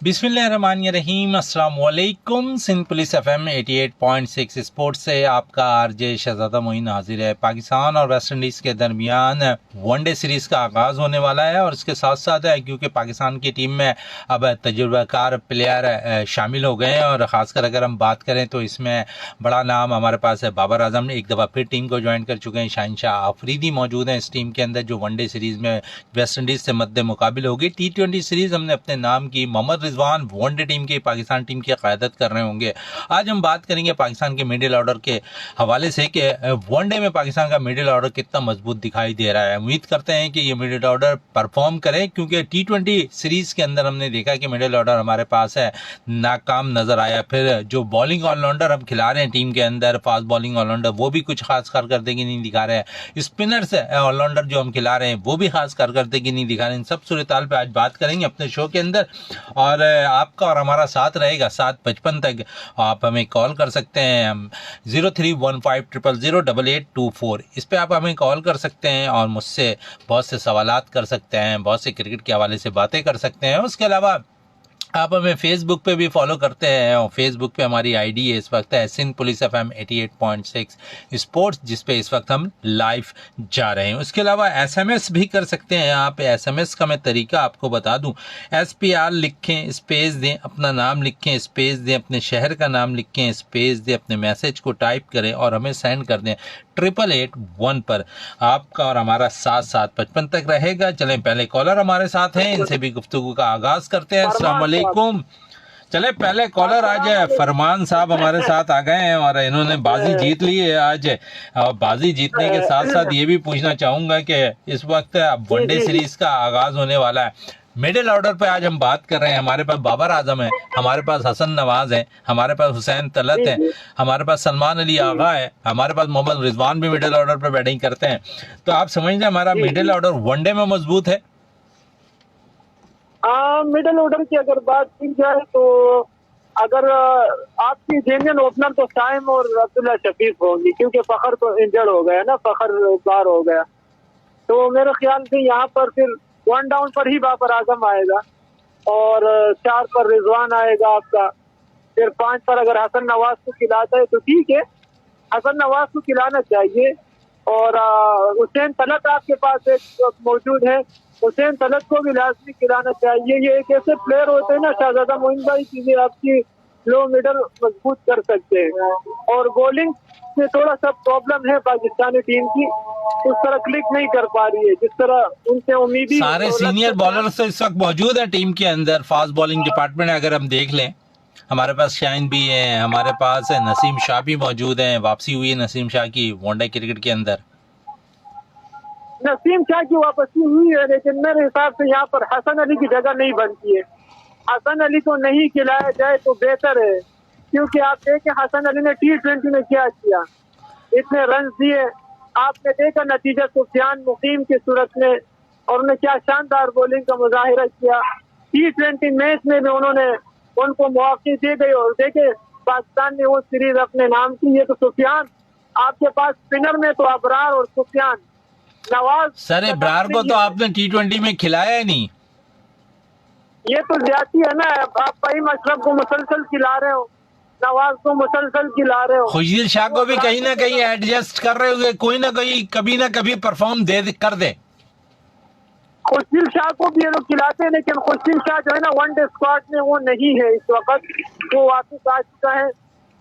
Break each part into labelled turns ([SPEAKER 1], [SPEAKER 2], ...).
[SPEAKER 1] बिस्मिल्लाहिर्रहमानिर्रहीम। अस्सलाम वालेकुम। सिंध पुलिस एफएम 88.6 स्पोर्ट्स से आपका आरजे शहजादा मोइन हाजिर है। पाकिस्तान और वेस्ट इंडीज़ के दरमियान वनडे सीरीज़ का आगाज़ होने वाला है और इसके साथ साथ है क्योंकि पाकिस्तान की टीम में अब तजुर्बाकार प्लेयर शामिल हो गए हैं और ख़ासकर अगर हम बात करें तो इसमें बड़ा नाम हमारे पास है बाबर आजम, एक दफ़ा फिर टीम को ज्वाइन कर चुके हैं। शहनशाह आफरीदी मौजूद हैं इस टीम के अंदर जो वनडे सीरीज़ में वेस्ट इंडीज़ से मद्दे मुकाबिल होगी। T20 सीरीज़ हमने अपने नाम की। मोहम्मद रिजवान वनडे टीम की पाकिस्तान टीम की क़यादत कर रहे होंगे। आज हम बात करेंगे पाकिस्तान के मिडिल ऑर्डर के हवाले से कि वनडे में पाकिस्तान का मिडिल ऑर्डर कितना मजबूत दिखाई दे रहा है। उम्मीद करते हैं कि ये मिडिल ऑर्डर परफॉर्म करे क्योंकि T20 सीरीज़ के अंदर हमने देखा कि मिडिल ऑर्डर हमारे पास है नाकाम नज़र आया। फिर जो बॉलिंग ऑलराउंडर हम खिला रहे हैं टीम के अंदर, फास्ट बॉलिंग ऑलराउंडर, वो भी कुछ खास कारकर्दगी नहीं दिखा रहे हैं। स्पिनर्स ऑलराउंडर जो हम खिला रहे हैं वो भी खास कारकर्दगी नहीं दिखा रहे हैं। इन सब सूरत हाल पर आज बात करेंगे अपने शो के अंदर और आपका और हमारा साथ रहेगा 7:55 तक। आप हमें कॉल कर सकते हैं 0315000824। इस पे आप हमें कॉल कर सकते हैं और मुझसे बहुत से सवालात कर सकते हैं, बहुत से क्रिकेट के हवाले से बातें कर सकते हैं। उसके अलावा आप हमें फेसबुक पे भी फॉलो करते हैं और फेसबुक पे हमारी आईडी है इस वक्त है सिंध पुलिस एफएम 88.6 स्पोर्ट्स, जिस पे इस वक्त हम लाइव जा रहे हैं। उसके अलावा एसएमएस भी कर सकते हैं आप। एसएमएस का मैं तरीका आपको बता दूं। SPR लिखें, स्पेस दें, अपना नाम लिखें, स्पेस दें, अपने शहर का नाम लिखें, स्पेस दें, अपने मैसेज को टाइप करें और हमें सेंड कर दें 8881 पर। आपका और हमारा साथ 7:55 तक रहेगा। चलें, पहले कॉलर हमारे साथ हैं, इनसे भी गुफ्तगू का आगाज करते हैं। अस्सलाम वालेकुम। चले पहले कॉलर आज फरमान साहब हमारे साथ आ गए हैं और इन्होंने बाजी जीत ली है आज। और बाजी जीतने के साथ साथ ये भी पूछना चाहूंगा कि इस वक्त वनडे सीरीज का आगाज होने वाला है। मिडिल ऑर्डर पे आज हम बात कर रहे हैं। हमारे पास बाबर आजम है, हमारे पास हसन नवाज है, हमारे पास हुसैन तलत है, हमारे पास सलमान अली आगा है, हमारे पास मोहम्मद रिजवान भी मिडिल ऑर्डर पे बैटिंग करते हैं। तो आप समझते हैं हमारा मिडिल ऑर्डर वनडे में मजबूत है।
[SPEAKER 2] मिडिल ऑर्डर की अगर बात की जाए तो अगर आपकी जेन्युइन ओपनर तो साइम और अब्दुल्ला शफीक होंगी क्योंकि फखर तो इंजर्ड हो गया ना, फखर बार हो गया। तो मेरे ख्याल से यहाँ पर फिर 1 डाउन पर ही बाबर आजम आएगा और 4 पर रिजवान आएगा आपका। फिर 5 पर अगर हसन नवाज को खिलाता है तो ठीक है, हसन नवाज को खिलाना चाहिए। और हुसैन तलत आपके पास एक मौजूद है, हुसैन तलत को भी लाजमी खिलाना चाहिए। ये एक ऐसे प्लेयर होते हैं ना शहजादा मोइन भाई, चीजें आपकी लो मिडल मजबूत कर सकते हैं। और बॉलिंग में थोड़ा सा प्रॉब्लम है पाकिस्तानी टीम की, उस तरह क्लिक नहीं कर पा रही है जिस तरह उनसे उम्मीद।
[SPEAKER 1] सारे सीनियर बॉलर्स तो इस वक्त मौजूद है टीम के अंदर। फास्ट बॉलिंग डिपार्टमेंट अगर हम देख लें, हमारे पास शाइन भी है, हमारे पास है नसीम शाह भी मौजूद है। वापसी हुई है नसीम शाह की वनडे क्रिकेट के अंदर।
[SPEAKER 2] नसीम शाह की वापसी हुई है लेकिन मेरे हिसाब से यहाँ पर हसन अली की जगह नहीं बनती है। हसन अली को नहीं खिलाया जाए तो बेहतर है क्योंकि आप देखें हसन अली ने T20 में क्या किया, इतने रन दिए। आपने देखा नतीजा सुफियान मुकीम की सूरत में, और उन्होंने क्या शानदार बॉलिंग का मुजाहिरा किया। T20 मैच में भी उन्होंने उनको मौके दे गए और देखे पाकिस्तान ने वो सीरीज अपने नाम की। ये तो सुफियान आपके पास स्पिनर में तो अबरार और सुफियान नवाज।
[SPEAKER 1] सर अबरार को तो आपने T20 में खिलाया ही नहीं।
[SPEAKER 2] ये तो ज्यादती है ना, आप फहीम अशरफ को मुसलसल खिला रहे हो, नवाज को मुसलसल खिला रहे हो,
[SPEAKER 1] खुशील शाह को भी कहीं ना कहीं एडजस्ट कर रहे हो, कोई ना कोई कभी ना कभी परफॉर्म कर दे।
[SPEAKER 2] खुशील शाह को भी ये लोग खिलाते हैं लेकिन खुशील शाह जो है ना वनडे स्क्वाड में वो नहीं है इस वक्त, वो वापस आ चुका है।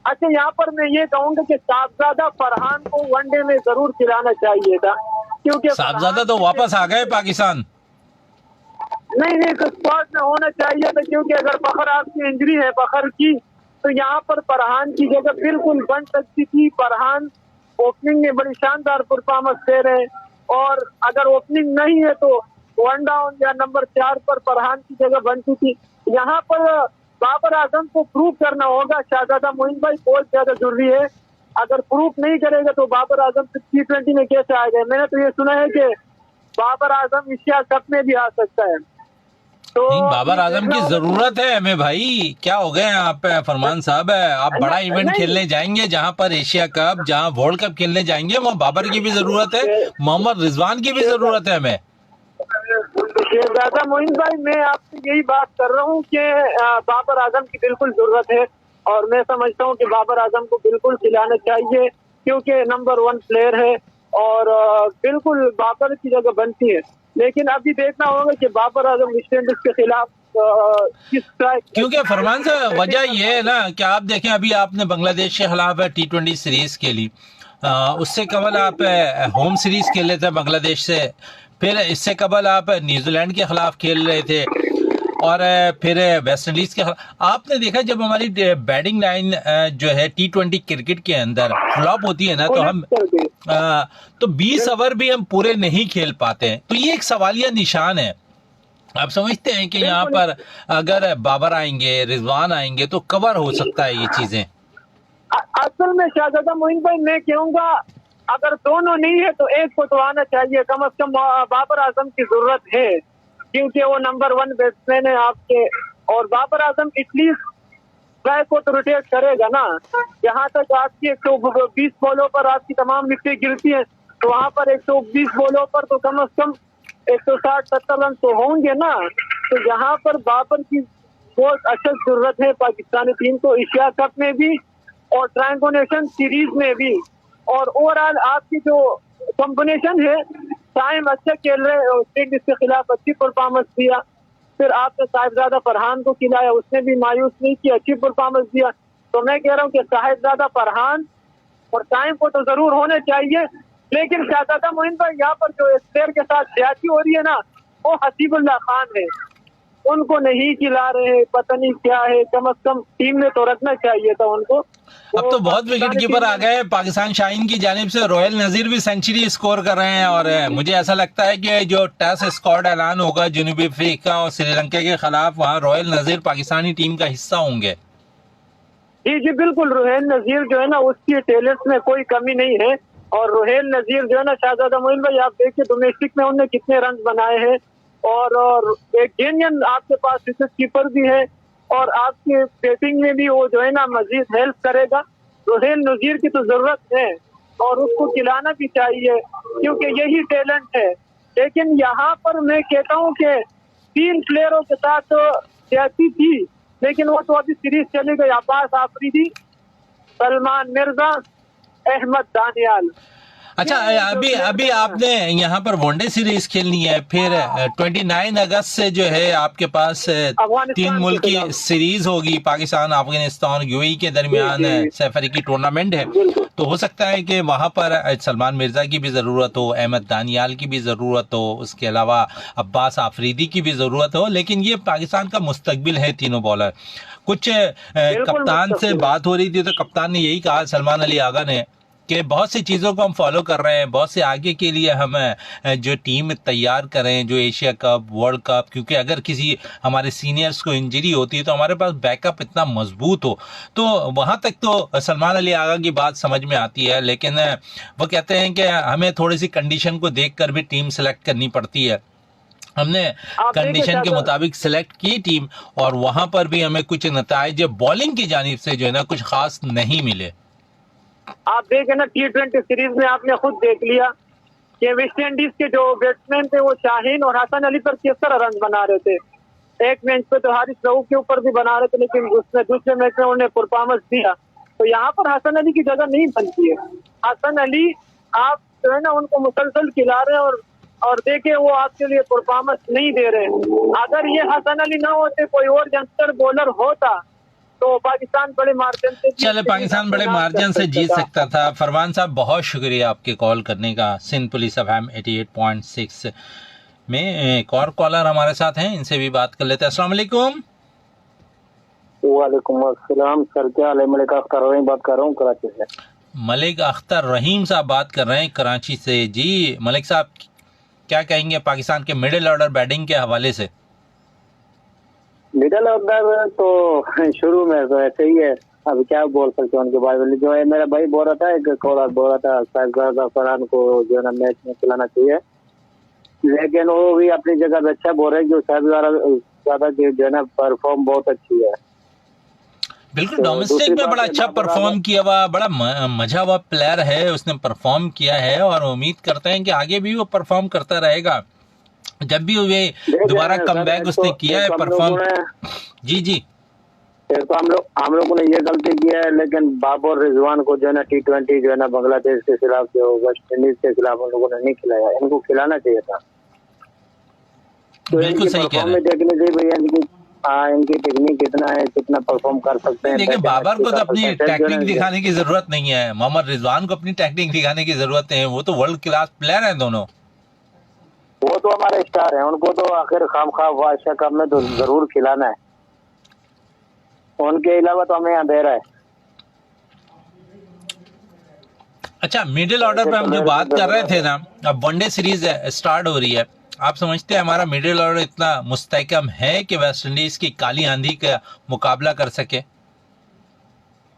[SPEAKER 2] अच्छा, यहाँ पर मैं ये कहूंगा कि साहबजादा फरहान को वनडे में जरूर खिलाना चाहिए था क्योंकि
[SPEAKER 1] साहबजादा तो वापस आ गए पाकिस्तान।
[SPEAKER 2] नहीं तो स्क्वाड में होना चाहिए था क्योंकि अगर फखर आपकी इंजरी है फखर की तो यहाँ पर फरहान की जगह बिल्कुल बन सकती थी। फरहान ओपनिंग में बड़ी शानदार परफॉर्मेंस दे रहे हैं और अगर ओपनिंग नहीं है तो 1 डाउन या नंबर 4 पर फरहान की जगह बनती थी। यहाँ पर बाबर आजम को प्रूव करना होगा शहजादा मोइन भाई, बहुत ज्यादा जरूरी है। अगर प्रूव नहीं करेगा तो बाबर आजम T20 में कैसे आएगा। मैंने तो ये सुना है कि बाबर आजम एशिया कप में भी आ सकता है। तो
[SPEAKER 1] नहीं, बाबर आजम की जरूरत है हमें भाई। क्या हो गए आप फरमान साहब है, आप बड़ा इवेंट खेलने जाएंगे जहां पर एशिया कप, जहां वर्ल्ड कप खेलने जाएंगे, वहाँ बाबर की भी जरूरत है, मोहम्मद रिजवान की भी जरूरत है हमें।
[SPEAKER 2] शहजादा मोइन भाई, मैं आपसे यही बात कर रहा हूँ कि बाबर आजम की बिल्कुल जरूरत है, और मैं समझता हूँ कि बाबर आजम को बिल्कुल खिलाना चाहिए, क्योंकि नंबर 1 प्लेयर है और बिल्कुल बाबर की जगह बनती है। लेकिन अभी देखना होगा कि बाबर आजम वेस्ट इंडीज के खिलाफ किस तरह,
[SPEAKER 1] क्योंकि फरमान साहब वजह ये है ना कि आप देखें अभी आपने बांग्लादेश के खिलाफ T20 सीरीज खेली, उससे कबल आप होम सीरीज खेल रहे थे बांग्लादेश से, फिर इससे कबल आप न्यूजीलैंड के खिलाफ खेल रहे थे, और फिर वेस्ट इंडीज के खिलाफ। आपने देखा जब हमारी बैटिंग लाइन जो है T20 क्रिकेट के अंदर फ्लॉप होती है ना, तो हम तो 20 ओवर भी हम पूरे नहीं खेल पाते हैं। तो ये एक सवालिया निशान है। आप समझते हैं कि यहाँ पर अगर बाबर आएंगे, रिजवान आएंगे, तो कवर हो सकता है ये चीजें?
[SPEAKER 2] असल में शहजादा मोइन भाई, मैं कहूँगा अगर दोनों नहीं है तो एक को तो आना चाहिए, कम से कम बाबर आजम की जरूरत है, क्योंकि वो नंबर 1 बैट्समैन है आपके, और बाबर आजम एटलीस्ट ट्राई को तो रोटेट करेगा ना। यहाँ तक आपकी 120 बॉलों पर आपकी तमाम विकेटें गिरती हैं, तो वहाँ पर 120 बॉलों पर तो कम से कम 160-70 रन तो होंगे ना। तो यहाँ पर बाबर की बहुत अच्छा जरूरत है पाकिस्तानी टीम को, एशिया कप में भी और ट्रायंगल नेशन सीरीज में भी, और ओवरऑल आपकी जो कॉम्बिनेशन है, टाइम अच्छा खेल रहे हैं, स्टेट के खिलाफ अच्छी परफॉर्मेंस दिया, फिर आपने साहिबजादा फरहान को खिलाया, उसने भी मायूस नहीं किया, अच्छी परफॉर्मेंस दिया। तो मैं कह रहा हूँ कि साहिबजादा फरहान और टाइम को तो जरूर होने चाहिए, लेकिन शहजादा मोइन भाई यहाँ पर जो इस प्लेयर के साथ ज्यादती हो रही है ना, वो हसीबुल्लाह खान है, उनको नहीं खिला रहे, पता नहीं क्या है। कम से कम टीम में तो रखना चाहिए था उनको।
[SPEAKER 1] अब तो बहुत विकेट कीपर आ गए पाकिस्तान शाहीन की जानिब से। रोयल नजीर भी सेंचुरी स्कोर कर रहे हैं, और मुझे ऐसा लगता है कि जो टेस्ट स्क्वाड ऐलान होगा जनूबी अफ्रीका और श्रीलंका के खिलाफ, वहाँ रोयल नजीर पाकिस्तानी टीम का हिस्सा होंगे।
[SPEAKER 2] जी जी बिल्कुल, रोहेल नजीर जो है ना, उसकी टैलेंट में कोई कमी नहीं है, और रोहेल नजीर जो है ना शहजादा मोइन भाई, आप देखिए डोमेस्टिक में उन्होंने कितने रन बनाए हैं, और एक गेनियन आपके पास विकेट कीपर भी है, और आपके बैटिंग में भी वो जो है ना मजीद हेल्प करेगा। रोहेल नजीर की तो जरूरत है और उसको खिलाना भी चाहिए, क्योंकि यही टैलेंट है। लेकिन यहाँ पर मैं कहता हूँ कि 3 प्लेयरों के साथ ज्यादती थी, लेकिन वो तो अभी सीरीज चली गई। अब्बास आफरीदी, सलमान मिर्जा, अहमद दानियाल।
[SPEAKER 1] अच्छा, अभी आपने यहाँ पर वनडे सीरीज खेलनी है, फिर 29 अगस्त से जो है आपके पास 3 मुल्क की सीरीज होगी, पाकिस्तान, अफगानिस्तान, यूएई के दरमियान सैफ अफ्रीदी टूर्नामेंट है। तो हो सकता है कि वहां पर सलमान मिर्जा की भी जरूरत हो, अहमद दानियाल की भी जरूरत हो, उसके अलावा अब्बास आफरीदी की भी जरूरत हो। लेकिन ये पाकिस्तान का मुस्तकबिल है तीनों बॉलर। कुछ कप्तान से बात हो रही थी, तो कप्तान ने यही कहा, सलमान अली आगा ने, कि बहुत सी चीज़ों को हम फॉलो कर रहे हैं, बहुत से आगे के लिए हम जो टीम तैयार करें, जो एशिया कप, वर्ल्ड कप, क्योंकि अगर किसी हमारे सीनियर्स को इंजरी होती है तो हमारे पास बैकअप इतना मजबूत हो। तो वहाँ तक तो सलमान अली आगा की बात समझ में आती है, लेकिन वो कहते हैं कि हमें थोड़ी सी कंडीशन को देख कर भी टीम सेलेक्ट करनी पड़ती है। हमने कंडीशन के मुताबिक सिलेक्ट की टीम, और वहाँ पर भी हमें कुछ नताइज बॉलिंग की जानिब से जो है ना कुछ खास नहीं मिले।
[SPEAKER 2] आप देखें ना, T20 सीरीज में आपने खुद देख लिया कि वेस्ट इंडीज के जो बैट्समैन थे वो शाहीन और हसन अली पर किस तरह रन बना रहे थे। एक मैच पे तो हारिस रऊफ के ऊपर भी बना रहे थे, लेकिन उसमें दूसरे मैच में उन्हें परफॉर्मेंस दिया। तो यहाँ पर हसन अली की जगह नहीं बनती है। हसन अली आप जो है ना उनको मुसलसल खिला रहे हैं, और देखे वो आपके लिए परफॉर्मेंस नहीं दे रहे। अगर ये हसन अली ना होते, कोई और यंगस्टर बॉलर होता, तो पाकिस्तान बड़े मार्जिन से
[SPEAKER 1] बड़े मार्जिन से जीत सकता था। फरमान साहब, बहुत शुक्रिया आपके कॉल करने का। सिंध पुलिस FM 88.6 में एक और कॉलर हमारे साथ हैं, इनसे भी बात कर लेते हैं। अस्सलाम वालेकुम।
[SPEAKER 3] वालेकुम अस्सलाम सर, क्या हाल है? मलिक अख्तर रहीम बात कर रहा हूँ कराची से।
[SPEAKER 1] मलिक अख्तर रहीम साहब बात कर रहे हैं कराची से। जी मलिक साहब, क्या कहेंगे पाकिस्तान के मिडिल ऑर्डर बैटिंग के हवाले से?
[SPEAKER 3] मिडिल ऑर्डर तो शुरू में तो ऐसे ही है, अभी क्या बोल सकते हैं उनके बारे में। जो है मेरा भाई बोल रहा था, एक कॉलर बोल रहा था साहिबजादा फरहान को जो है ना मैच में खिलाना चाहिए, लेकिन वो भी अपनी जगह पे अच्छा बोल रहे हैं। जो साहिबजादा की जो है ना परफॉर्म बहुत अच्छी है।
[SPEAKER 1] बिल्कुल, डोमेस्टिक में बड़ा अच्छा परफॉर्म किया हुआ, बड़ा मजा हुआ प्लेयर है, उसने परफॉर्म किया है, और उम्मीद करते हैं कि आगे भी वो परफॉर्म करता रहेगा। जब भी वे दोबारा कमबैक उसने किया है परफॉर्म। जी जी,
[SPEAKER 3] एक तो हम लोगों ने ये गलती की है, लेकिन बाबर रिजवान को जो है ना T20 जो है ना बांग्लादेश के खिलाफ, जो वेस्ट इंडीज के खिलाफ उन लोगों ने नहीं खिलाया, इनको खिलाना चाहिए था। तो
[SPEAKER 1] बिल्कुल सही कह रहे हैं।
[SPEAKER 3] देखने चाहिए भैया इनकी, इनकी टेक्निक कितना है, कितना परफॉर्म कर सकते हैं।
[SPEAKER 1] देखिए, बाबर को तो अपनी टेक्निक दिखाने की जरूरत नहीं है, मोहम्मद रिजवान को अपनी टेक्निक दिखाने की जरूरत है, वो तो वर्ल्ड क्लास प्लेयर हैं दोनों।
[SPEAKER 3] वो तो हमारे स्टार हैं, उनको तो आखिर खामखा बादशाह कप में तो जरूर खिलाना है, उनके अलावा तो हमें अंधेरा है।
[SPEAKER 1] अच्छा, मिडिल ऑर्डर पे हम जो बात कर रहे थे ना, अब वनडे सीरीज स्टार्ट हो रही है, आप समझते हैं हमारा मिडिल ऑर्डर इतना मुस्तहकम है कि वेस्ट इंडीज की काली आंधी का मुकाबला कर सके?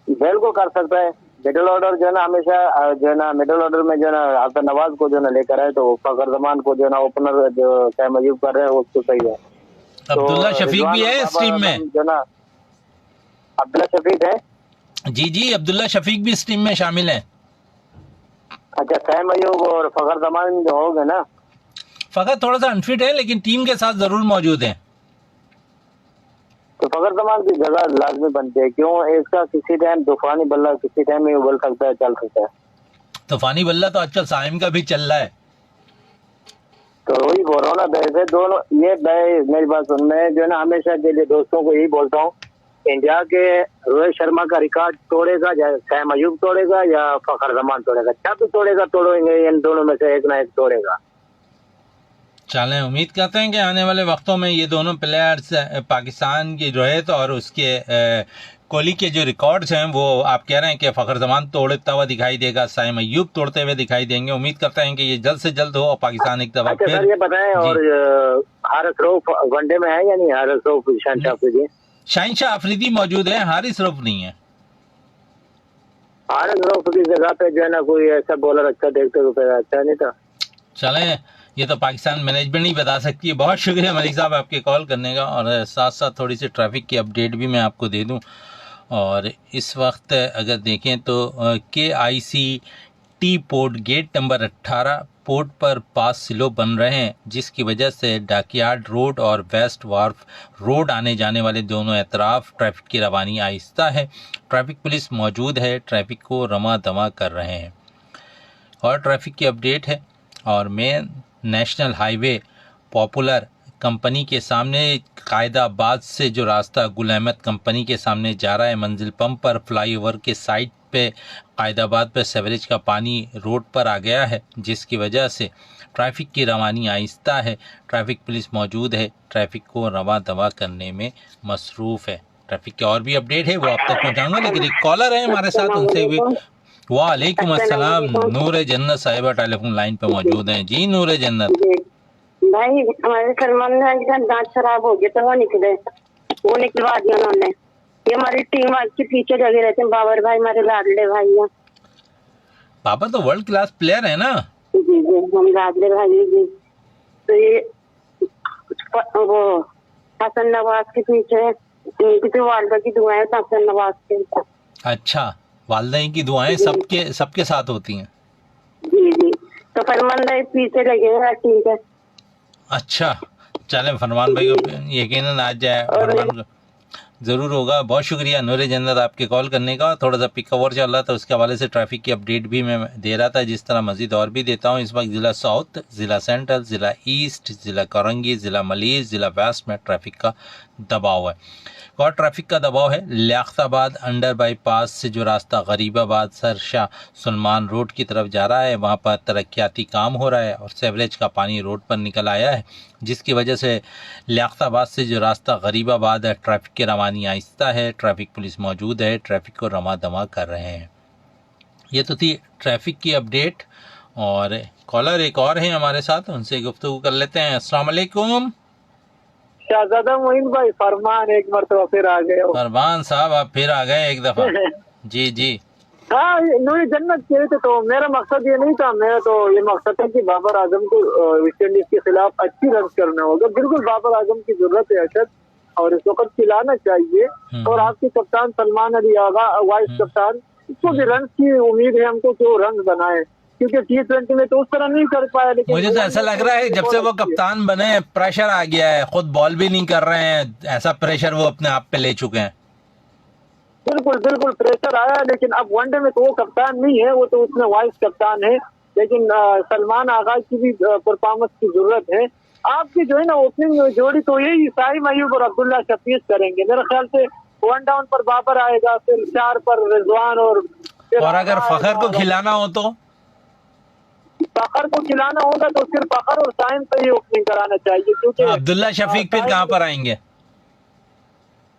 [SPEAKER 3] बिल्कुल कर सकता है। मिडिल ऑर्डर जो है ना हमेशा जो है ना मिडिल ऑर्डर में जो है ना हाफिज नवाज को जो है ना लेकर आए, तो फखर जमान को जो है ना ओपनर जो सैम अयूब कर रहे हैं उसको सही है।
[SPEAKER 1] अब्दुल्ला शफीक भी है इस टीम में,
[SPEAKER 3] जो ना अब्दुल्ला शफीक है।
[SPEAKER 1] जी जी, अब्दुल्ला शफीक भी इस टीम में शामिल है।
[SPEAKER 3] अच्छा, सैम अयूब और फखर जमान जो हो गए ना,
[SPEAKER 1] फखर थोड़ा सा अनफिट है लेकिन टीम के साथ जरूर मौजूद है।
[SPEAKER 3] तो फखर जमान की जगह लाजमी बनती है, क्यों? इसका किसी टाइम तूफानी बल्ला किसी टाइम में उबल सकता है, चल सकता है।
[SPEAKER 1] तूफानी बल्ला तो आजकल साइम का भी चल रहा है।
[SPEAKER 3] तो वही बोल रहा हूँ ना, वैसे दोनों ये मेरी बात सुन, मैं जो है ना हमेशा के लिए दोस्तों को यही बोलता हूँ, इंडिया के रोहित शर्मा का रिकॉर्ड तोड़ेगा या सैम अयूब तोड़ेगा या फखर जमान तोड़ेगा, क्या तो तोड़ेंगे, इन दोनों में से एक ना एक तोड़ेगा।
[SPEAKER 1] चलें, उम्मीद करते हैं कि आने वाले वक्तों में ये दोनों प्लेयर्स पाकिस्तान की रोहित और उसके कोहली के जो रिकॉर्ड्स हैं वो आप कह रहे हैं कि फखर जमान तोड़ता हुआ दिखाई देगा, सैम अयूब तोड़ते हुए दिखाई देंगे। उम्मीद करते हैं कि ये जल्द से जल्द हो और पाकिस्तान एक दफा
[SPEAKER 3] फिर ये बताएं, और हारिस रऊफ वनडे में है या नहीं? हारिस रऊफ,
[SPEAKER 1] शाहिनशाह अफरीदी मौजूद है, हारिस रऊफ नहीं है।
[SPEAKER 3] हारिस रऊफ की जगह पे जो है ना कोई ऐसा बॉलर अच्छा देखते हुए अच्छा नहीं था।
[SPEAKER 1] चलें, ये तो पाकिस्तान मैनेजमेंट ही बता सकती है। बहुत शुक्रिया मलिक साहब आपके कॉल करने का, और साथ साथ थोड़ी सी ट्रैफिक की अपडेट भी मैं आपको दे दूं। और इस वक्त अगर देखें तो KICT port gate number 18 port पर पास सिलो बन रहे हैं, जिसकी वजह से डाकयार्ड रोड और वेस्ट वार्फ रोड आने जाने वाले दोनों एतराफ ट्रैफिक की रवानी आहिस्ता है। ट्रैफिक पुलिस मौजूद है, ट्रैफिक को रमा दमा कर रहे हैं। और ट्रैफिक की अपडेट है, और main national highway popular company के सामने कायदाबाद से जो रास्ता गुल अहमद कंपनी के सामने जा रहा है, मंजिल पंप पर फ्लाईओवर के साइड पे कायदाबाद पे सेवरेज का पानी रोड पर आ गया है, जिसकी वजह से ट्रैफिक की रवानी आहिस्ता है। ट्रैफिक पुलिस मौजूद है, ट्रैफिक को रवा दवा करने में मसरूफ़ है। ट्रैफिक की और भी अपडेट है वो आप तक पहुँचाऊँगा, लेकिन एक कॉलर है हमारे साथ, उनसे भी। वालेकुम अस्सलाम, नूर जन्नत साहिबा टेलीफोन लाइन पे मौजूद हैं। जी नूर जन्नत
[SPEAKER 4] भाई, हमारे सलमान भाई का दांत खराब हो गया तो वो निकलवा दिया उन्होंने। ये हमारी टीम के पीछे लगे रहते हैं, बाबर भाई हमारे लाडले भाई हैं।
[SPEAKER 1] बाबर तो वर्ल्ड क्लास प्लेयर है ना।
[SPEAKER 4] जी जी, हम लाडले भाई जी। तो ये वो हसन नवाज के पीछे, उनकी तो वालदा की दुआएं हसन नवाज के। अच्छा,
[SPEAKER 1] वालदा की दुआएं सबके साथ होती हैं।
[SPEAKER 4] जी जी, तो फरमान भाई पीछे लगे हैं टीम के।
[SPEAKER 1] अच्छा, चलें, फरमान भाई को यकीनन आज जाए, फरमान ज़रूर होगा। बहुत शुक्रिया नूर जन्नत आपके कॉल करने का। थोड़ा सा पिक कवर चल रहा था, उसके हवाले से ट्रैफिक की अपडेट भी मैं दे रहा था, जिस तरह मज़ीद और भी देता हूँ। इस वक्त ज़िला साउथ, ज़िला सेंट्रल, ज़िला ईस्ट, ज़िला करंगी, ज़िला मलीर, ज़िला वेस्ट में ट्रैफिक का दबाव है। और ट्रैफिक का दबाव है लियाकताबाद अंडर बाईपास से जो रास्ता गरीबाबाद सरशाह सलमान रोड की तरफ जा रहा है, वहाँ पर तरक्याती काम हो रहा है और सेवरेज का पानी रोड पर निकल आया है, जिसकी वजह से लियाकताबाद से जो रास्ता गरीबाबाद है, ट्रैफिक की रवानी आहिस्ता है। ट्रैफिक पुलिस मौजूद है, ट्रैफिक को रमा दमा कर रहे हैं। ये तो थी ट्रैफिक की अपडेट। और कॉलर एक और हैं हमारे साथ, उनसे गुफ्तगू कर लेते हैं। अस्सलाम वालेकुम।
[SPEAKER 2] शहजादा मोइन भाई, फरमान एक मरतबा फिर आ गए हो।
[SPEAKER 1] फरमान साहब आप फिर आ गए एक दफा। जी जी,
[SPEAKER 2] हाँ, नूरी जन्नत कहे थे, तो मेरा मकसद ये नहीं था। मेरा तो ये मकसद है कि बाबर आजम को वेस्ट इंडीज के खिलाफ अच्छी रन करना होगा। बिल्कुल बाबर आजम की जरूरत है अशद, और इस वक्त खिलाना चाहिए। और आपके कप्तान सलमान अली आगा वाइस कप्तान, उसको भी रन की उम्मीद है हमको कि वो रन बनाए, क्योंकि T20 में तो उस तरह नहीं कर पाया। लेकिन
[SPEAKER 1] मुझे तो ऐसा लग रहा है जब से वो कप्तान बने प्रेशर आ गया है, खुद बॉल भी नहीं कर रहे हैं, ऐसा प्रेशर वो अपने आप पे ले चुके हैं।
[SPEAKER 2] बिल्कुल बिल्कुल प्रेशर आया है, लेकिन अब वनडे में तो वो कप्तान नहीं है, वो तो उसमें वाइस कप्तान है। लेकिन सलमान आगा की भी परफॉर्मेंस की जरूरत है। आपकी जो है ना ओपनिंग जोड़ी तो यही साइम अयूब और अब्दुल्ला शफीक करेंगे मेरे ख्याल से। 1 डाउन पर बाबर आएगा, फिर 4 पर रिजवान और
[SPEAKER 1] अगर फखर को खिलाना हो तो
[SPEAKER 2] फखर को खिलाना होगा तो फिर फखर और साइम पे ही ओपनिंग कराना चाहिए, क्योंकि
[SPEAKER 1] अब्दुल्ला शफीक फिर कहाँ पर आएंगे?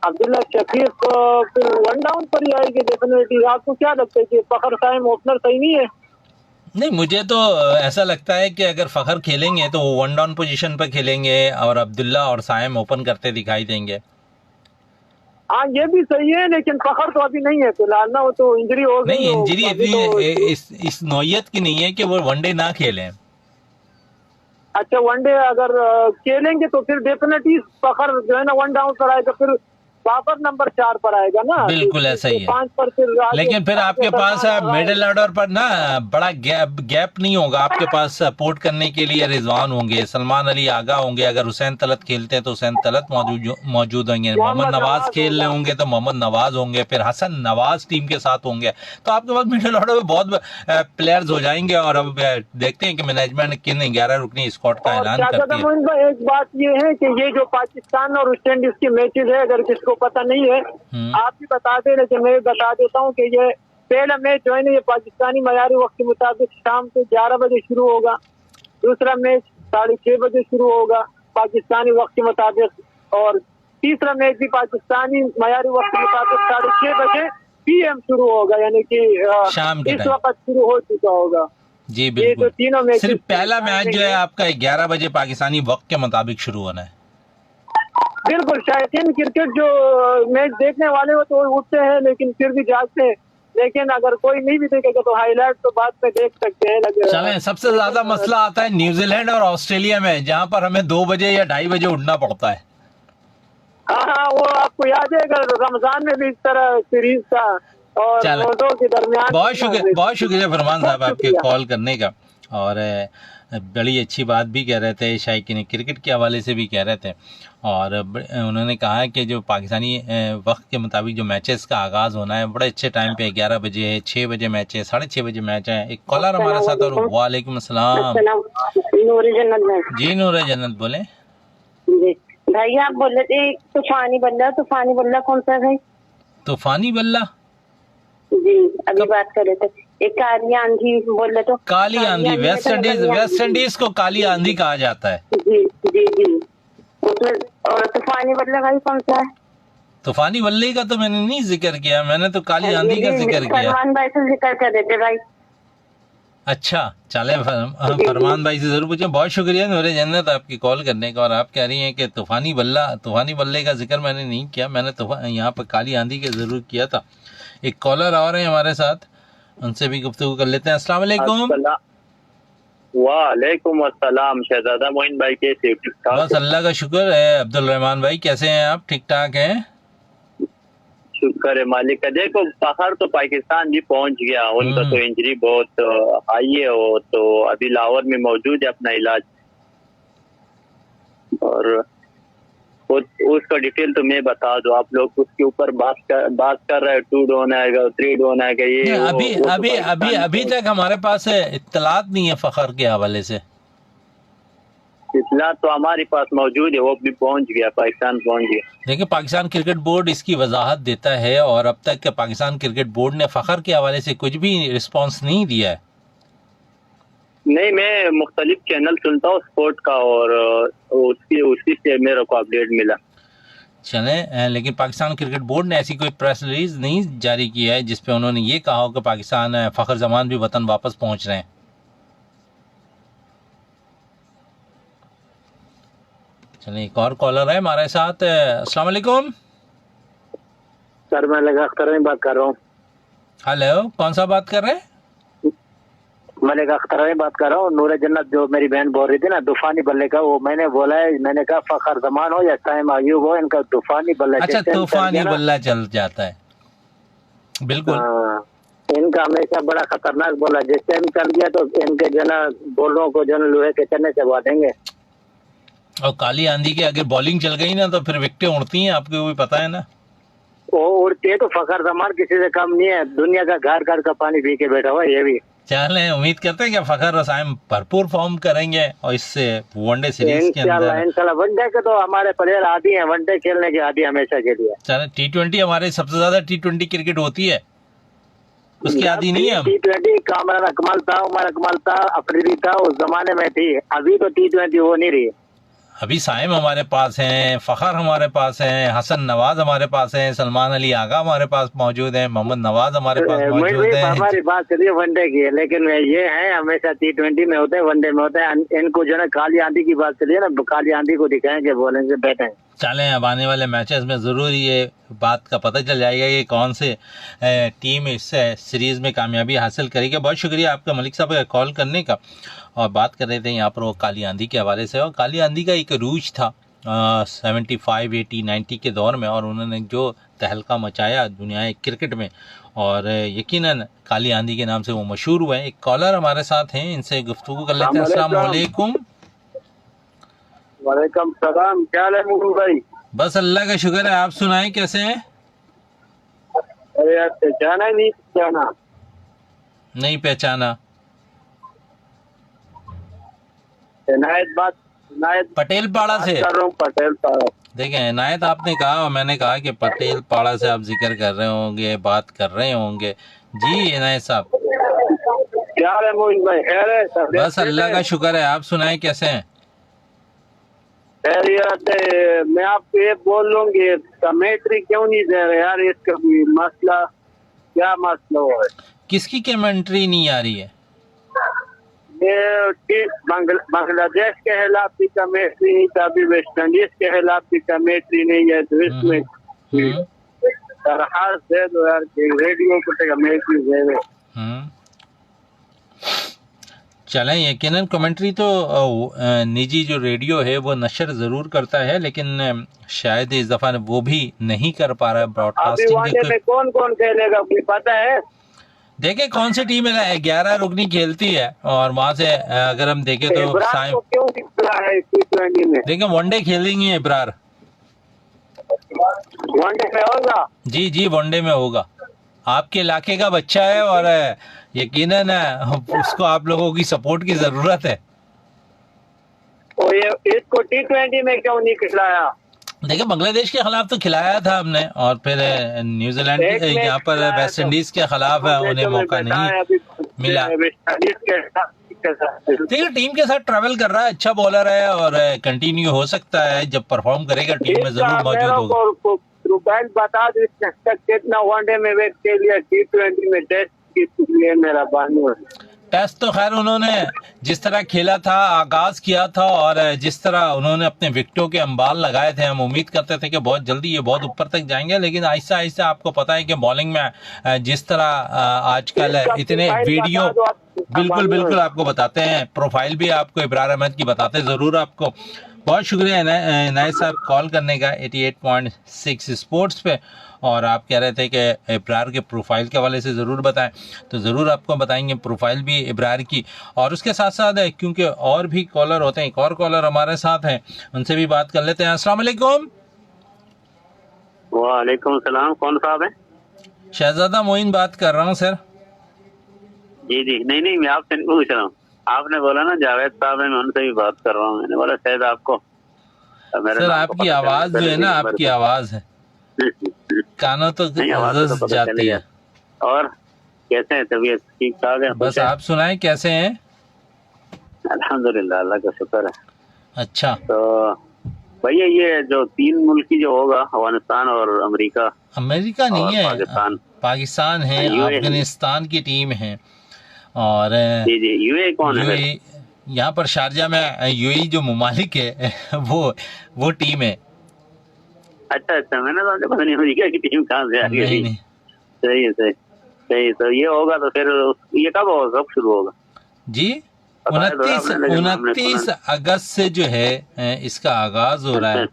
[SPEAKER 2] अब्दुल्ला शफीक फिर 1 डाउन पर ही आएगी डेफिनेटली। आपको क्या लगता है कि फखर साइम ओपनर सही नहीं है?
[SPEAKER 1] नहीं, मुझे तो ऐसा लगता है कि अगर फखर खेलेंगे तो वो 1 डाउन पोजीशन पर खेलेंगे और अब्दुल्ला और साइम ओपन करते दिखाई देंगे।
[SPEAKER 2] हाँ ये भी सही है, लेकिन फखर तो अभी नहीं है फिलहाल ना, वो तो इंजरी हो गई।
[SPEAKER 1] नहीं, इंजरी इतनी इस नौयत की नहीं है कि वो वनडे ना खेलें।
[SPEAKER 2] अच्छा, वनडे अगर खेलेंगे तो फिर डेफिनेटली फखर जो है ना 1 डाउन पर आएगा, फिर बाबर नंबर 4 पर आएगा ना।
[SPEAKER 1] बिल्कुल ऐसा ही है।
[SPEAKER 2] 5 पर फिर
[SPEAKER 1] लेकिन फिर आपके पास मिडिल ऑर्डर पर ना बड़ा गैप नहीं होगा। आपके पास सपोर्ट करने के लिए रिजवान होंगे, सलमान अली आगा होंगे, अगर हुसैन तलत खेलते हैं तो हुसैन तलत मौजूद होंगे, मोहम्मद नवाज खेल रहे होंगे तो मोहम्मद नवाज होंगे, फिर हसन नवाज टीम के साथ होंगे। तो आपके पास मिडिल ऑर्डर में बहुत प्लेयर्स हो जाएंगे। और अब देखते हैं कि मैनेजमेंट किन 11 रुकनी स्क्वाड का ऐलान करती है।
[SPEAKER 2] एक बात ये है कि ये जो पाकिस्तान और वेस्ट इंडीज की मैचेज है, अगर किसको पता नहीं है आप भी बता दें, लेकिन मैं बता देता हूँ कि ये पहला मैच जो है ना ये पाकिस्तानी मयारी वक्त के मुताबिक शाम को 11 बजे शुरू होगा। दूसरा मैच 6:30 बजे शुरू होगा पाकिस्तानी वक्त के मुताबिक, और तीसरा मैच भी पाकिस्तानी मयारी वक्त के मुताबिक 6:30 बजे PM शुरू होगा, यानी कि
[SPEAKER 1] शाम के
[SPEAKER 2] इस वक्त शुरू हो चुका होगा।
[SPEAKER 1] जी बिल्कुल।
[SPEAKER 2] ये तो तीनों मैच,
[SPEAKER 1] सिर्फ पहला मैच जो है आपका 11 बजे पाकिस्तानी वक्त के मुताबिक शुरू होना है।
[SPEAKER 2] बिल्कुल। शायकीन क्रिकेट जो मैच देखने वाले हो तो उठते हैं, लेकिन फिर भी जागते हैं। लेकिन अगर कोई नहीं भी देखेगा तो हाईलाइट तो बाद में देख सकते हैं।
[SPEAKER 1] चलें, सबसे ज्यादा मसला आता है न्यूजीलैंड और ऑस्ट्रेलिया में, जहां पर हमें 2 बजे या 2:30 बजे उठना पड़ता है।
[SPEAKER 2] हाँ, वो आपको याद है अगर रमजान में भी इस तरह सीरीज था और रोजों के दरमियान।
[SPEAKER 1] बहुत शुक्रिया फरमान साहब आपके कॉल करने का। और बड़ी अच्छी बात भी कह रहे थे, शायकीन क्रिकेट के हवाले से भी कह रहे थे। और उन्होंने कहा कि जो पाकिस्तानी वक्त के मुताबिक जो मैचेस का आगाज़ होना है बड़े अच्छे टाइम पे 11 बजे है, 6 बजे मैच है, 6:30 बजे मैच है। एक कॉलर हमारे साथ। और वालेकुम अस्सलाम। जी नूर जन्नत बोले।
[SPEAKER 4] भाई आप बोल रहे थे तूफानी बल्ला कौन सा है?
[SPEAKER 1] तूफानी बल्ला
[SPEAKER 4] जी अभी बात कर रहे थे। एक काली आंधी बोल रहे तो।
[SPEAKER 1] काली आंधी वेस्ट इंडीज को काली आंधी कहा जाता है।
[SPEAKER 4] जी जी जी उसमें। और तूफानी बल्ला भाई कौन सा है?
[SPEAKER 1] तूफानी बल्ले का तो मैंने नहीं जिक्र किया, मैंने तो काली आंधी का जिक्र किया।
[SPEAKER 4] फरमान भाई से जिक्र कर देते भाई।
[SPEAKER 1] अच्छा चले, फरमान भाई से जरूर पूछें। बहुत शुक्रिया नूरे जन्नत आपकी कॉल करने का। और आप कह रही हैं कि तूफानी बल्ले का जिक्र मैंने नहीं किया, मैंने यहाँ पर काली आंधी का जरूर किया था। एक कॉलर और हैं हमारे साथ, उनसे भी गुफ्तगू कर लेते हैं। अस्सलाम वालेकुम।
[SPEAKER 3] वालेकुम अस्सलाम। शहजादा मोइन भाई कैसे? ठीक ठाक?
[SPEAKER 1] बस अल्लाह का शुक्र है। अब्दुल रहमान भाई कैसे हैं आप? ठीक ठाक हैं?
[SPEAKER 3] शुक्र है मालिक का। देखो फखर तो पाकिस्तान भी पहुंच गया, उनका तो इंजरी बहुत हाई है, वो तो अभी लाहौर में मौजूद है अपना इलाज। और उसका डिटेल तो मैं बता दूं, आप लोग उसके ऊपर बात कर रहे हैं 2 डाउन आएगा 3 डाउन आएगा। ये
[SPEAKER 1] अभी तक हमारे पास इत्तलात नहीं है फखर के हवाले से।
[SPEAKER 3] इत्तलात तो हमारे पास मौजूद है, वो भी पहुंच गया, पाकिस्तान पहुंच गया।
[SPEAKER 1] देखिए पाकिस्तान क्रिकेट बोर्ड इसकी वजाहत देता है और अब तक पाकिस्तान क्रिकेट बोर्ड ने फखर के हवाले से कुछ भी रिस्पॉन्स नहीं दिया है।
[SPEAKER 3] नहीं, मैं मुख्तलिफ चैनल सुनता हूँ स्पोर्ट का और उसी से मेरे को अपडेट मिला।
[SPEAKER 1] चलें, लेकिन पाकिस्तान क्रिकेट बोर्ड ने ऐसी कोई प्रेस रिलीज नहीं जारी किया है जिसपे उन्होंने ये कहा हो कि पाकिस्तान फखर जमान भी वतन वापस पहुंच रहे हैं। चलिए एक और कॉलर है हमारे साथ। अस्सलाम वालेकुम
[SPEAKER 3] सर, मैं मलिक अख्तर बात कर रहा हूँ।
[SPEAKER 1] हेलो, कौन सा बात कर रहे हैं?
[SPEAKER 3] मलिक अख्तर बात कर रहा हूँ। नूर जन्नत जो मेरी बहन बोल रही थी ना तूफानी बल्ले का, वो मैंने बोला है, मैंने कहा फखर जमान हो या साइम अयूब हो, इनका तूफानी बल्ला।
[SPEAKER 1] अच्छा, तूफानी बल्ला चल जाता है। बिल्कुल।
[SPEAKER 3] इनका हमेशा बड़ा खतरनाक बोला, जिस टाइम कर दिया तो इनके जो ना बॉलरों को जो लोहे के चने से बांधेंगे।
[SPEAKER 1] और काली आंधी की अगर बॉलिंग चल गई ना तो फिर विकेटें उड़ती हैं, आपको भी पता है ना।
[SPEAKER 3] वो उड़ती है तो फखर जमान किसी से कम नहीं है, दुनिया का घर घर का पानी पी के बैठा हुआ है ये भी।
[SPEAKER 1] चलें, उम्मीद करते हैं कि फखर रसायन भरपूर फॉर्म करेंगे और इससे वनडे सीरीज के अंदर
[SPEAKER 3] इंशाल्लाह वनडे के तो हमारे प्लेयर आदि हैं, वनडे खेलने के आदि हमेशा के लिए।
[SPEAKER 1] चलें, T20 हमारे सबसे ज्यादा T20 क्रिकेट होती है, उसकी आदि नहीं है हम।
[SPEAKER 3] T20 कामरान अकमल था, उमर अकमल था, अफरीदी था, उस जमाने में थी। अभी तो T20 वो नहीं रही।
[SPEAKER 1] अभी साइम हमारे पास हैं, फखर हमारे पास हैं, हसन नवाज हमारे पास हैं, सलमान अली आगा हमारे पास मौजूद हैं, मोहम्मद नवाज हमारे पास मौजूद हैं।
[SPEAKER 3] हमारी बात चलिए वनडे की है, लेकिन ये है हमेशा T20 में होते हैं, वनडे में होते हैं। इनको जो है काली आंधी की बात चलिए ना, काली आंधी को दिखाएंगे, बोलेंगे बैठे।
[SPEAKER 1] चलें, अब आने वाले मैचेस में ज़रूर ये बात का पता चल जाएगा कि कौन से टीम इस सीरीज़ में कामयाबी हासिल करेगी। बहुत शुक्रिया आपका मलिक साहब का कॉल करने का। और बात कर रहे थे यहाँ पर वो काली आंधी के हवाले से, और काली आंधी का एक रूज था 75, 80, 90 के दौर में, और उन्होंने जो तहलका मचाया दुनिया क्रिकेट में, और यकीनन काली आंधी के नाम से वो मशहूर हुए। एक कॉलर हमारे साथ हैं, इनसे गुफ्तगू कर लेते हैं। अस्सलाम वालेकुम।
[SPEAKER 2] वालेकुम सलाम, क्या हाल है मुकुल भाई?
[SPEAKER 1] बस अल्लाह का शुक्र है, आप सुनाएं कैसे हैं?
[SPEAKER 2] अरे यार पहचाना ही नहीं, पहचाना
[SPEAKER 1] नहीं पहचाना?
[SPEAKER 2] इनायत
[SPEAKER 1] पटेल पाड़ा से
[SPEAKER 2] कर रहा हूँ, पटेल पाड़ा।
[SPEAKER 1] देखें इनायत, आपने कहा और मैंने कहा कि पटेल पाड़ा से आप जिक्र कर रहे होंगे, बात कर रहे होंगे। जी इनायत साहब,
[SPEAKER 2] क्या है मोहित भाई? खैर है?
[SPEAKER 1] बस अल्लाह का शुक्र है, आप सुनाएं कैसे हैं?
[SPEAKER 2] खैरियत है। मैं आपको ये बोल लूंगी, कमेंट्री क्यों नहीं दे रहे यार? इसका भी मसला, क्या मसला है?
[SPEAKER 1] किसकी कमेंट्री नहीं आ रही है?
[SPEAKER 2] ये बांग्लादेश के खिलाफ भी कमेंट्री नहीं था, अभी वेस्ट इंडीज के खिलाफ भी कमेंट्री नहीं है, तो इसमें तरह दे दो यार, रेडियो को कमेंट्री दे दो।
[SPEAKER 1] चलें, यकीनन कमेंट्री तो निजी जो रेडियो है वो नशर ज़रूर करता है, लेकिन शायद इस दफ़ा वो भी नहीं कर पा रहा है ब्रॉडकास्टिंग
[SPEAKER 2] में। कौन कौन खेलेगा कोई पता है?
[SPEAKER 1] देखें कौन सी टीम है, 11 रुकनी खेलती है, और वहाँ से अगर हम देखें तो
[SPEAKER 2] क्यों निकला है T20 में?
[SPEAKER 1] देखें वनडे खेलेंगे इब्रार,
[SPEAKER 2] वनडे में होगा।
[SPEAKER 1] जी जी वनडे में होगा। आपके इलाके का बच्चा है और यकीनन उसको आप लोगों की सपोर्ट की जरूरत है।
[SPEAKER 2] तो ये इसको T20 में क्यों नहीं खिलाया?
[SPEAKER 1] देखिए बांग्लादेश के खिलाफ तो खिलाया था हमने, और फिर न्यूजीलैंड यहाँ पर वेस्ट इंडीज के खिलाफ उन्हें मौका नहीं मिला। देखिए टीम के साथ ट्रैवल कर रहा है, अच्छा बॉलर है और कंटिन्यू हो सकता है, जब परफॉर्म करेगा टीम में जरूर मौजूद होगा।
[SPEAKER 2] रुपैल बता दो कितना वनडे में वेट के लिए, T20 में टेस्ट के लिए मेरा बानू।
[SPEAKER 1] टेस्ट तो खैर उन्होंने जिस तरह खेला था, आगाज किया था, और जिस तरह उन्होंने अपने विकेटों के अंबाल लगाए थे, हम उम्मीद करते थे कि बहुत जल्दी ये बहुत ऊपर तक जाएंगे, लेकिन आहिस्ता आहिस्ता आपको पता है कि बॉलिंग में जिस तरह आजकल इतने वीडियो बिल्कुल बिल्कुल आपको बताते हैं, प्रोफाइल भी आपको इब्रार अहमद की बताते हैं जरूर आपको। बहुत शुक्रिया इनायत साहब कॉल करने का 88.6 स्पोर्ट्स पे, और आप कह रहे थे कि इब्रार के प्रोफाइल के हवाले से ज़रूर बताएं, तो ज़रूर आपको बताएंगे प्रोफाइल भी इब्रार की। और उसके साथ साथ है क्योंकि और भी कॉलर होते हैं, एक और कॉलर हमारे साथ हैं, उनसे भी बात कर लेते हैं। अस्सलाम वालेकुम।
[SPEAKER 3] वालेकुम सलाम, कौन साहब है?
[SPEAKER 1] शहजादा मोइन बात कर रहा हूँ सर।
[SPEAKER 3] जी जी, नहीं मैं आपसे नहीं पूछ रहा हूँ, आपने बोला ना जावेद साहब है, मैं उनसे भी बात कर रहा हूँ। मैंने बोला शायद आपको
[SPEAKER 1] सर आपकी आवाज जो है ना, आपकी आवाज है कानों तो जाती है।
[SPEAKER 3] और कैसे हैं, तबीयत ठीक ठाक है?
[SPEAKER 1] बस आप सुनाएं कैसे हैं?
[SPEAKER 3] अल्हम्दुलिल्लाह, अल्लाह का शुक्र है।
[SPEAKER 1] अच्छा,
[SPEAKER 3] तो भैया ये जो 3 मुल्की जो होगा, अफगानिस्तान और अमेरिका
[SPEAKER 1] नहीं है, पाकिस्तान है, अफगानिस्तान की टीम है, और
[SPEAKER 3] जी जी यूएई कौन है?
[SPEAKER 1] यहाँ पर शारजा में यूएई जो मुमालिक है वो टीम है।
[SPEAKER 3] अच्छा, मैंने तो पता नहीं अमेरिका की टीम कहाँ से आ गई।
[SPEAKER 1] नहीं।
[SPEAKER 3] सही, तो ये होगा तो फिर ये कब होगा, कब शुरू होगा?
[SPEAKER 1] जी 29 अगस्त से जो है इसका आगाज हो रहा है।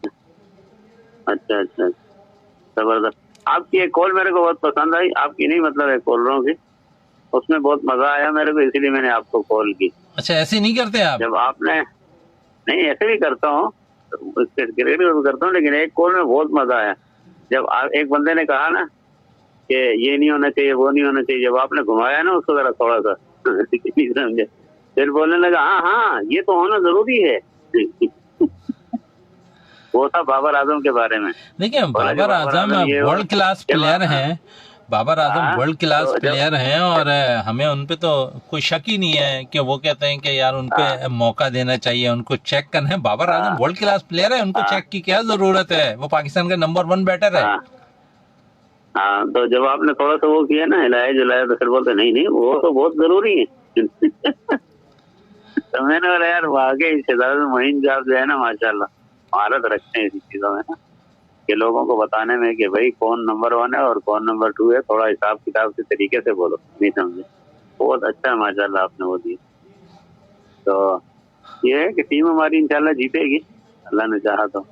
[SPEAKER 3] अच्छा, जबरदस्त। आपकी एक कॉल मेरे को बहुत पसंद आई, आपकी नहीं मतलब है कॉलरों की, उसमें बहुत मजा आया मेरे को, इसीलिए मैंने आपको कॉल की।
[SPEAKER 1] अच्छा, ऐसे नहीं करते आप?
[SPEAKER 3] जब आपने, नहीं ऐसे भी करता हूँ, क्रिकेट भी करता हूँ, लेकिन एक कॉल में बहुत मजा आया जब एक बंदे ने कहा ना कि ये नहीं होना चाहिए, वो नहीं होना चाहिए, जब आपने घुमाया ना उसको जरा थोड़ा सा समझे, फिर बोलने लगा हाँ हाँ ये तो होना जरूरी है। वो था बाबर आजम के बारे में।
[SPEAKER 1] देखिए, Babar Azam world class player हैं, Babar Azam world class player हैं, और हमें उन पे तो कोई शक ही नहीं है कि वो कहते हैं कि यार उन पे मौका देना चाहिए, उनको चेक करना है। Babar Azam world class player है, उनको चेक की क्या जरूरत है, वो पाकिस्तान का नंबर 1 बैटर है।
[SPEAKER 3] हाँ, तो जब आपने थोड़ा सा वो किया ना, हिलाया जुलाया, तो फिर बोलते नहीं नहीं वो तो बहुत जरूरी है। तो मैंने बोला यार वाकई शहजाद मोइन साहब जो है ना माशाल्लाह महारत रखते हैं इसी चीजों में ना, कि लोगों को बताने में कि भाई कौन नंबर 1 है और कौन नंबर 2 है, थोड़ा हिसाब किताब के तरीके से बोलो, नहीं समझे। बहुत अच्छा है माशाल्लाह आपने वो दिया। तो ये है कि टीम हमारी इंशाल्लाह जीतेगी, अल्लाह ने चाहा तो।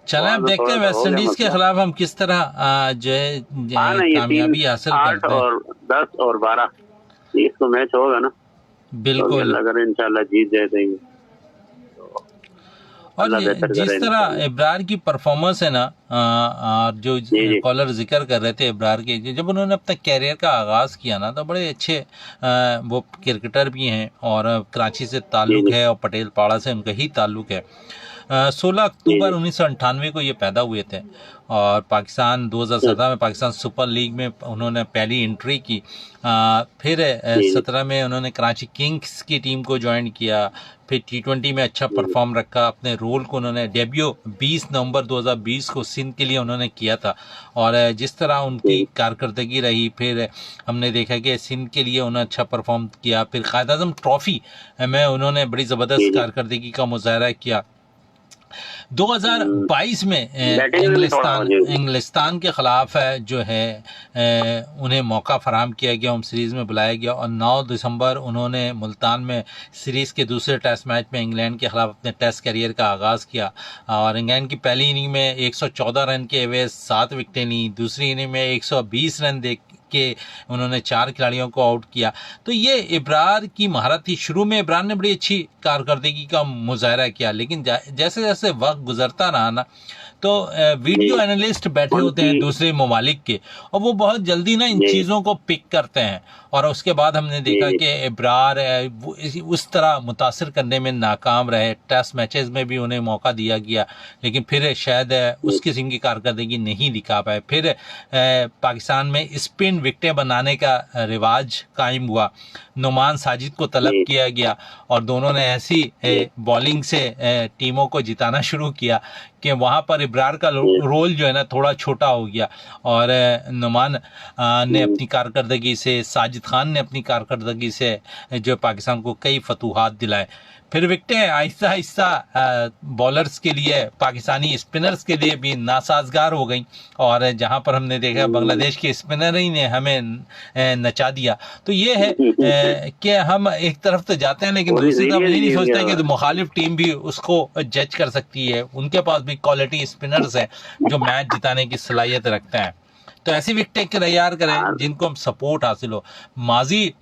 [SPEAKER 1] चलें अब देखते हैं वेस्ट इंडीज के खिलाफ हम किस तरह जो है कामयाबी हासिल करते हैं।
[SPEAKER 3] 8 और 10 और 12 इसको मैच होगा ना,
[SPEAKER 1] बिल्कुल,
[SPEAKER 3] अगर इंशाल्लाह जीत जाए
[SPEAKER 1] और जिस तरह इब्रार की परफॉर्मेंस है ना, और जो कॉलर जिक्र कर रहे ही इब्रार के, जब उन्होंने अपने कैरियर का आगाज़ किया ना, तो बड़े अच्छे वो क्रिकेटर भी हैं, और कराची से ताल्लुक़ है और पटेल पाड़ा से उनका ही ताल्लुक़ है। 16 अक्टूबर 1998 को ये पैदा हुए थे, और पाकिस्तान 2017 में पाकिस्तान सुपर लीग में उन्होंने पहली एंट्री की। फिर 17 में उन्होंने कराची किंग्स की टीम को ज्वाइन किया, फिर T20 में अच्छा परफॉर्म रखा, अपने रोल को उन्होंने डेब्यू 20 नवंबर 2020 को सिंध के लिए उन्होंने किया था, और जिस तरह उनकी कारकर्दगी रही, फिर हमने देखा कि सिंध के लिए उन्होंने अच्छा परफॉर्म किया। फिर कायद आज़म ट्रॉफी में उन्होंने बड़ी ज़बरदस्त कारकर्दगी का मुजाहरा किया। 2022 में इंग्लिस्तान के खिलाफ जो है उन्हें मौका फराहम किया गया, होम सीरीज़ में बुलाया गया, और 9 दिसंबर उन्होंने मुल्तान में सीरीज़ के दूसरे टेस्ट मैच में इंग्लैंड के खिलाफ अपने टेस्ट करियर का आगाज़ किया, और इंग्लैंड की पहली इनिंग में 114 रन के एवज 7 विकेटें ली, दूसरी इनिंग में 120 रन दे के उन्होंने 4 खिलाड़ियों को आउट किया। तो ये इब्रार की महारत थी। शुरू में इब्रार ने बड़ी अच्छी कारकर्दगी का मुजाहरा किया, लेकिन जैसे जैसे वक्त गुजरता रहा ना, तो वीडियो एनालिस्ट बैठे होते हैं दूसरे ममालिक के, और वो बहुत जल्दी ना इन चीज़ों को पिक करते हैं, और उसके बाद हमने देखा कि इब्रार उस तरह मुतासिर करने में नाकाम रहे। टेस्ट मैचेस में भी उन्हें मौका दिया गया, लेकिन फिर शायद उस किस्म की कारकर्दगी नहीं दिखा पाए। फिर पाकिस्तान में स्पिन विकेटें बनाने का रिवाज कायम हुआ, नुमान साजिद को तलब किया गया, और दोनों ने ऐसी बॉलिंग से टीमों को जिताना शुरू किया कि वहाँ पर इब्रार का रोल जो है ना थोड़ा छोटा हो गया, और नुमान ने अपनी कारकर्दगी से, साजिद खान ने अपनी कारकर्दगी से जो पाकिस्तान को कई फतूहात दिलाए। फिर विकेटें आहिस्ता आहिस्ता बॉलर्स के लिए, पाकिस्तानी स्पिनर्स के लिए भी नासाजगार हो गई, और जहां पर हमने देखा बांग्लादेश के स्पिनर ही ने हमें नचा दिया। तो ये है कि हम एक तरफ तो जाते हैं, लेकिन दूसरी तरफ ये नहीं सोचते कि मुखालिफ टीम भी उसको जज कर सकती है। उनके पास भी क्वालिटी स्पिनर्स हैं जो मैच जिताने की सलाहियत रखते हैं। तो ऐसी विकेटें तैयार करें जिनको हम सपोर्ट हासिल हो। माजी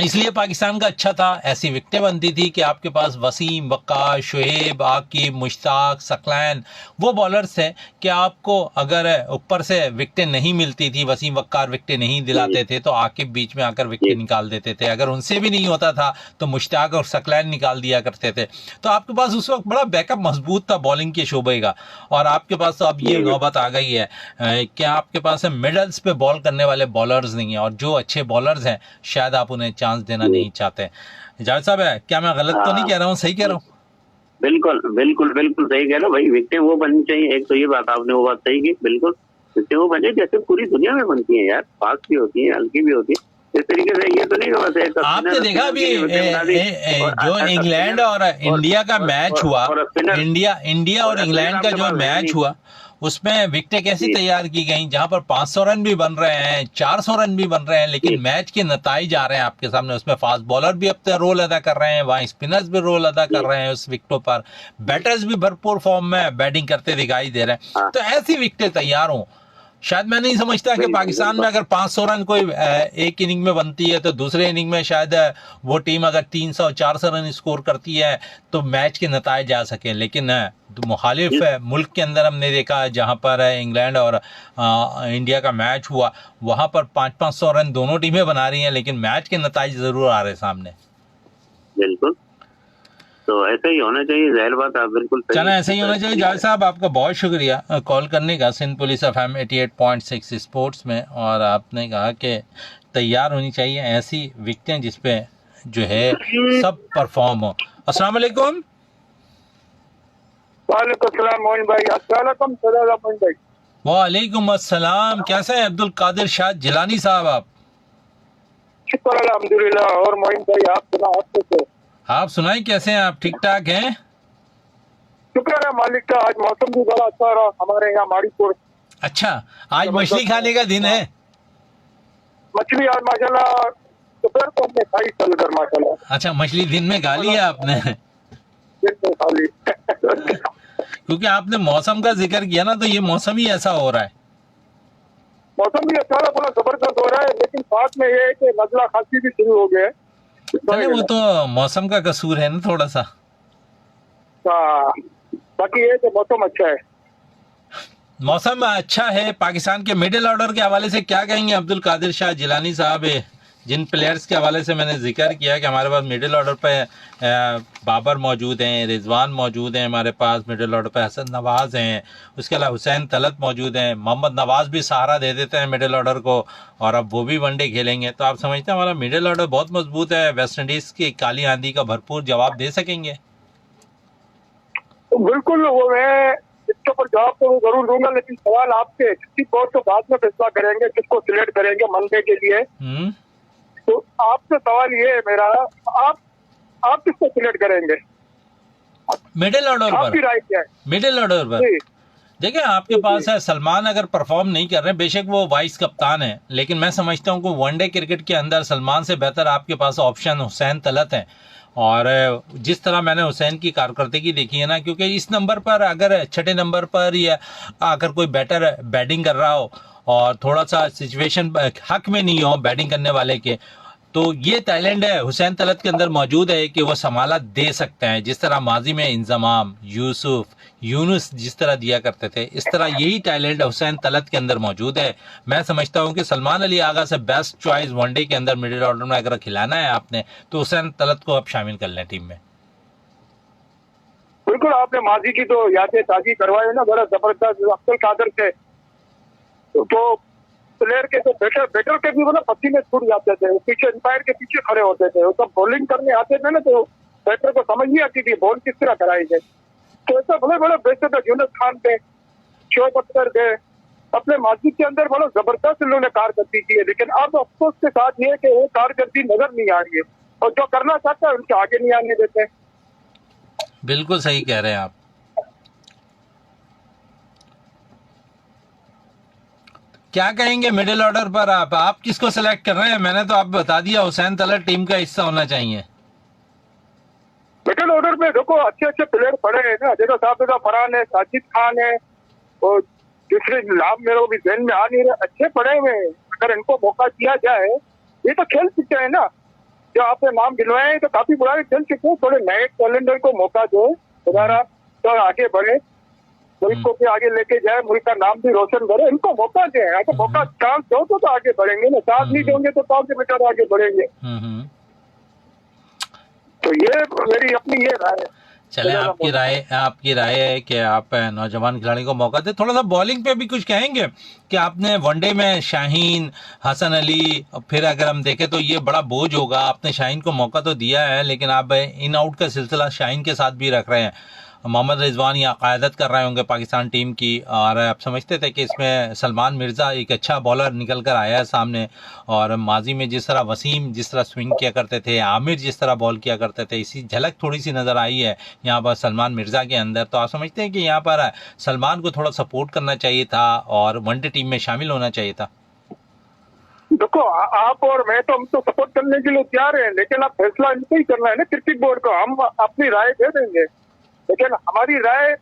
[SPEAKER 1] इसलिए पाकिस्तान का अच्छा था, ऐसी विकेटें बनती थी कि आपके पास वसीम, वक्कार, शुएब, आकिब, मुश्ताक, सकलैन वो बॉलर्स हैं कि आपको अगर ऊपर से विकेटें नहीं मिलती थी, वसीम वक्कार विकेटें नहीं दिलाते थे, तो आकिब बीच में आकर विकेटें निकाल देते थे। अगर उनसे भी नहीं होता था तो मुश्ताक और सकलैन निकाल दिया करते थे। तो आपके पास उस वक्त बड़ा बैकअप मजबूत था बॉलिंग के शोबे का। और आपके पास तो अब ये नौबत आ गई है कि आपके पास मिडल्स पे बॉल करने वाले बॉलर्स नहीं है, और जो अच्छे बॉलर्स हैं शायद आप उन्हें चांस देना नहीं चाहते। जावेद साहब, है क्या मैं गलत तो नहीं कह रहा हूँ, सही कह रहा हूँ?
[SPEAKER 3] बिल्कुल बिल्कुल बिल्कुल सही कह रहे हो भाई। विकेटें वो बननी चाहिए, एक तो ये बात आपने वो बात सही की, बिल्कुल विकेटें वो बने जैसे पूरी दुनिया में बनती है यार, फास्ट भी होती है, हल्की भी होती है। इस तरीके से ये तो नहीं कि बस
[SPEAKER 1] आपने देखा अभी जो इंग्लैंड और इंडिया का मैच हुआ, इंडिया और इंग्लैंड का जो मैच हुआ, उसमें विकेटें कैसी तैयार की गई, जहां पर 500 रन भी बन रहे हैं, 400 रन भी बन रहे हैं, लेकिन मैच के नताइज आ रहे हैं आपके सामने। उसमें फास्ट बॉलर भी अपना रोल अदा कर रहे हैं, वहां स्पिनर्स भी रोल अदा कर रहे हैं उस विकेटों पर, बैटर्स भी भरपूर फॉर्म में बैटिंग करते दिखाई दे रहे हैं। तो ऐसी विकेटें तैयार हों शायद मैं नहीं समझता कि पाकिस्तान में अगर 500 रन कोई एक इनिंग में बनती है तो दूसरे इनिंग में शायद वो टीम अगर 300-400 रन स्कोर करती है तो मैच के नताए जा सके, लेकिन तो मुखालिफ मुल्क के अंदर हमने देखा जहां पर इंग्लैंड और इंडिया का मैच हुआ, वहां पर 500-500 रन दोनों टीमें बना रही हैं, लेकिन मैच के नताए जरूर आ रहे सामने।
[SPEAKER 3] बिल्कुल, तो ऐसा ही होना चाहिए, जाहिर बात आप बिल्कुल सही।
[SPEAKER 1] चलो ऐसा ही होना चाहिए। जावेद साहब आपका बहुत शुक्रिया कॉल करने का सिंध पुलिस FM 88.6 स्पोर्ट्स में, और आपने कहा कि तैयार होनी चाहिए ऐसी विकेटें जिसपे जो है सब परफॉर्म हो। अस्सलाम वालेकुम।
[SPEAKER 2] वालेकुम सलाम मोइन भाई, अस्सलाम वालेकुम भाई।
[SPEAKER 1] वालेकुम अस्सलाम, कैसे हैं अब्दुल कादिर शाह जिलानी साहब आप?
[SPEAKER 2] शुक्र अल्हम्दुलिल्लाह। और मोइन भाई आप सुना, आप कैसे?
[SPEAKER 1] आप सुनाई कैसे हैं आप? ठीक ठाक हैं?
[SPEAKER 2] शुक्र है मालिक का, आज मौसम भी बड़ा अच्छा रहा हमारे यहाँ माड़ीपुर।
[SPEAKER 1] अच्छा, आज मछली खाने का दिन है?
[SPEAKER 2] मछली आज माशाल्लाह दोपहर को हमने खाई चलकर माशाल्लाह।
[SPEAKER 1] अच्छा, मछली दिन में खा ली है आपने?
[SPEAKER 2] दिन में खा ली।
[SPEAKER 1] क्योंकि आपने मौसम का जिक्र किया ना, तो ये मौसम ही ऐसा हो रहा है।
[SPEAKER 2] मौसम भी अच्छा रहा, बड़ा जबरदस्त हो रहा है, लेकिन साथ में ये है कि नजला खांसी भी शुरू हो गया है।
[SPEAKER 1] चले वो तो मौसम का कसूर है ना थोड़ा सा।
[SPEAKER 2] हाँ, बाकी ये कि मौसम अच्छा है।
[SPEAKER 1] मौसम अच्छा है। पाकिस्तान के मिडिल ऑर्डर के हवाले से क्या कहेंगे अब्दुल कादिर शाह जिलानी साहब? जिन प्लेयर्स के हवाले से मैंने जिक्र किया कि हमारे पास मिडिल ऑर्डर पे बाबर मौजूद हैं, रिजवान मौजूद हैं, हमारे पास मिडिल ऑर्डर पे हसन नवाज हैं, उसके अलावा हुसैन तलत मौजूद हैं, मोहम्मद नवाज भी सहारा दे देते हैं मिडिल ऑर्डर को, और अब वो भी वनडे खेलेंगे। तो आप समझते हैं हमारा मिडिल ऑर्डर बहुत मजबूत है, वेस्ट इंडीज की काली आंधी का भरपूर जवाब दे सकेंगे?
[SPEAKER 2] तो बिल्कुल, वो मैं इसके ऊपर जवाब तो जरूर दूंगा, लेकिन सवाल आपसे छुट्टी बोर्ड तो बाद में फैसला करेंगे किसको सिलेक्ट करेंगे मंडे के लिए। तो आपसे सवाल ये है मेरा, आप किसको सिलेक्ट करेंगे
[SPEAKER 1] मिडिल ऑर्डर पर?
[SPEAKER 2] आपकी राय क्या है?
[SPEAKER 1] मिडिल ऑर्डर पर देखिए, आपके पास है सलमान, अगर परफॉर्म नहीं कर रहे, बेशक वो वाइस कप्तान है, लेकिन मैं समझता हूँ कि वनडे क्रिकेट के अंदर सलमान से बेहतर आपके पास ऑप्शन हुसैन तलत है। और जिस तरह मैंने हुसैन की कारकर्दगी देखी है ना, क्योंकि इस नंबर पर अगर छठे नंबर पर या अगर कोई बैटर बैटिंग कर रहा हो और थोड़ा सा सिचुएशन हक में नहीं हो बैटिंग करने वाले के, तो ये टैलेंट है हुसैन तलत के अंदर मौजूद है कि वो समाला दे सकते हैं। जिस तरह माजी में इंजमाम, यूसुफ, यूनुस जिस तरह दिया करते थे, इस तरह यही टैलेंट हुसैन तलत के अंदर मौजूद है। मैं समझता हूं कि सलमान अली आगा से बेस्ट चॉइस वनडे के अंदर मिडिल ऑर्डर में अगर खिलाना है आपने, तो हुसैन तलत को आप शामिल कर लें टीम में।
[SPEAKER 2] बिल्कुल, आपने माजी की तो यादें ताजी करवाई ना, बड़ा जबरदस्त अब्दुल कादिर से। तो प्लेयर के तो बैटर के भी मतलब पसीने छूट जाते थे, पीछे एम्पायर के पीछे खड़े होते थे, वो सब बॉलिंग करने आते थे ना, तो बैटर को समझ नहीं आती थी बॉल किस तरह कराएंगे। तो ऐसा बड़े बड़े बेचते थे, यूनुस खान थे, शोएब अख्तर थे, अपने माजी के अंदर बड़ा जबरदस्त इन्होंने कारकर्दगी की है। लेकिन अब अफसोस के साथ ये कि वो कारकर्दगी नजर नहीं आ रही है, और जो करना चाहता है उनके आगे नहीं आने देते।
[SPEAKER 1] बिल्कुल सही कह रहे हैं आप। क्या कहेंगे मिडिल ऑर्डर पर? आप किसको सिलेक्ट कर रहे हैं? मैंने तो आप बता दिया हुसैन तलत टीम का हिस्सा होना चाहिए।
[SPEAKER 2] मिडिल ऑर्डर में देखो अच्छे अच्छे प्लेयर पड़े हैं ना, देखो साबिका फरहान है, साजिद खान है, और दूसरे नाम मेरे को भी जहन में आ नहीं रहे, अच्छे पड़े हुए हैं। अगर इनको मौका दिया जाए, ये तो खेल सकते हैं ना, जो आपने नाम गिनवाए हैं तो काफी पुराने खेल चुके हैं, थोड़े नए टैलेंटर को मौका दो दोबारा, तो आगे बढ़े, मुल्क को भी आगे लेके जाए, मुल्क का नाम भी रोशन करे। इनको मौका दे, अगर मौका चांस दो तो आगे बढ़ेंगे ना, साथ नहीं दोगे तो पाँव के बेटर आगे बढ़ेंगे। तो ये मेरी अपनी ये राय है।
[SPEAKER 1] चले, आपकी राय है कि आप नौजवान खिलाड़ी को मौका दे। थोड़ा सा बॉलिंग पे भी कुछ कहेंगे कि आपने वनडे में शाहीन, हसन अली, फिर अगर हम देखें तो ये बड़ा बोझ होगा। आपने शाहीन को मौका तो दिया है, लेकिन आप इन आउट का सिलसिला शाहीन के साथ भी रख रहे हैं। मोहम्मद रिजवान या क़यादत कर रहे होंगे पाकिस्तान टीम की, और आप समझते थे कि इसमें सलमान मिर्ज़ा एक अच्छा बॉलर निकल कर आया है सामने। और माजी में जिस तरह वसीम जिस तरह स्विंग किया करते थे, आमिर जिस तरह बॉल किया करते थे, इसी झलक थोड़ी सी नज़र आई है यहाँ पर सलमान मिर्ज़ा के अंदर। तो आप समझते हैं कि यहाँ पर सलमान को थोड़ा सपोर्ट करना चाहिए था और वनडे टीम में शामिल होना चाहिए था?
[SPEAKER 2] देखो, आप और मैं तो हम तो सपोर्ट करने के लिए तैयार हैं, लेकिन आप फैसला इनको ही करना है ना, क्रिकेट बोर्ड को। हम अपनी राय दे देंगे, लेकिन हमारी राय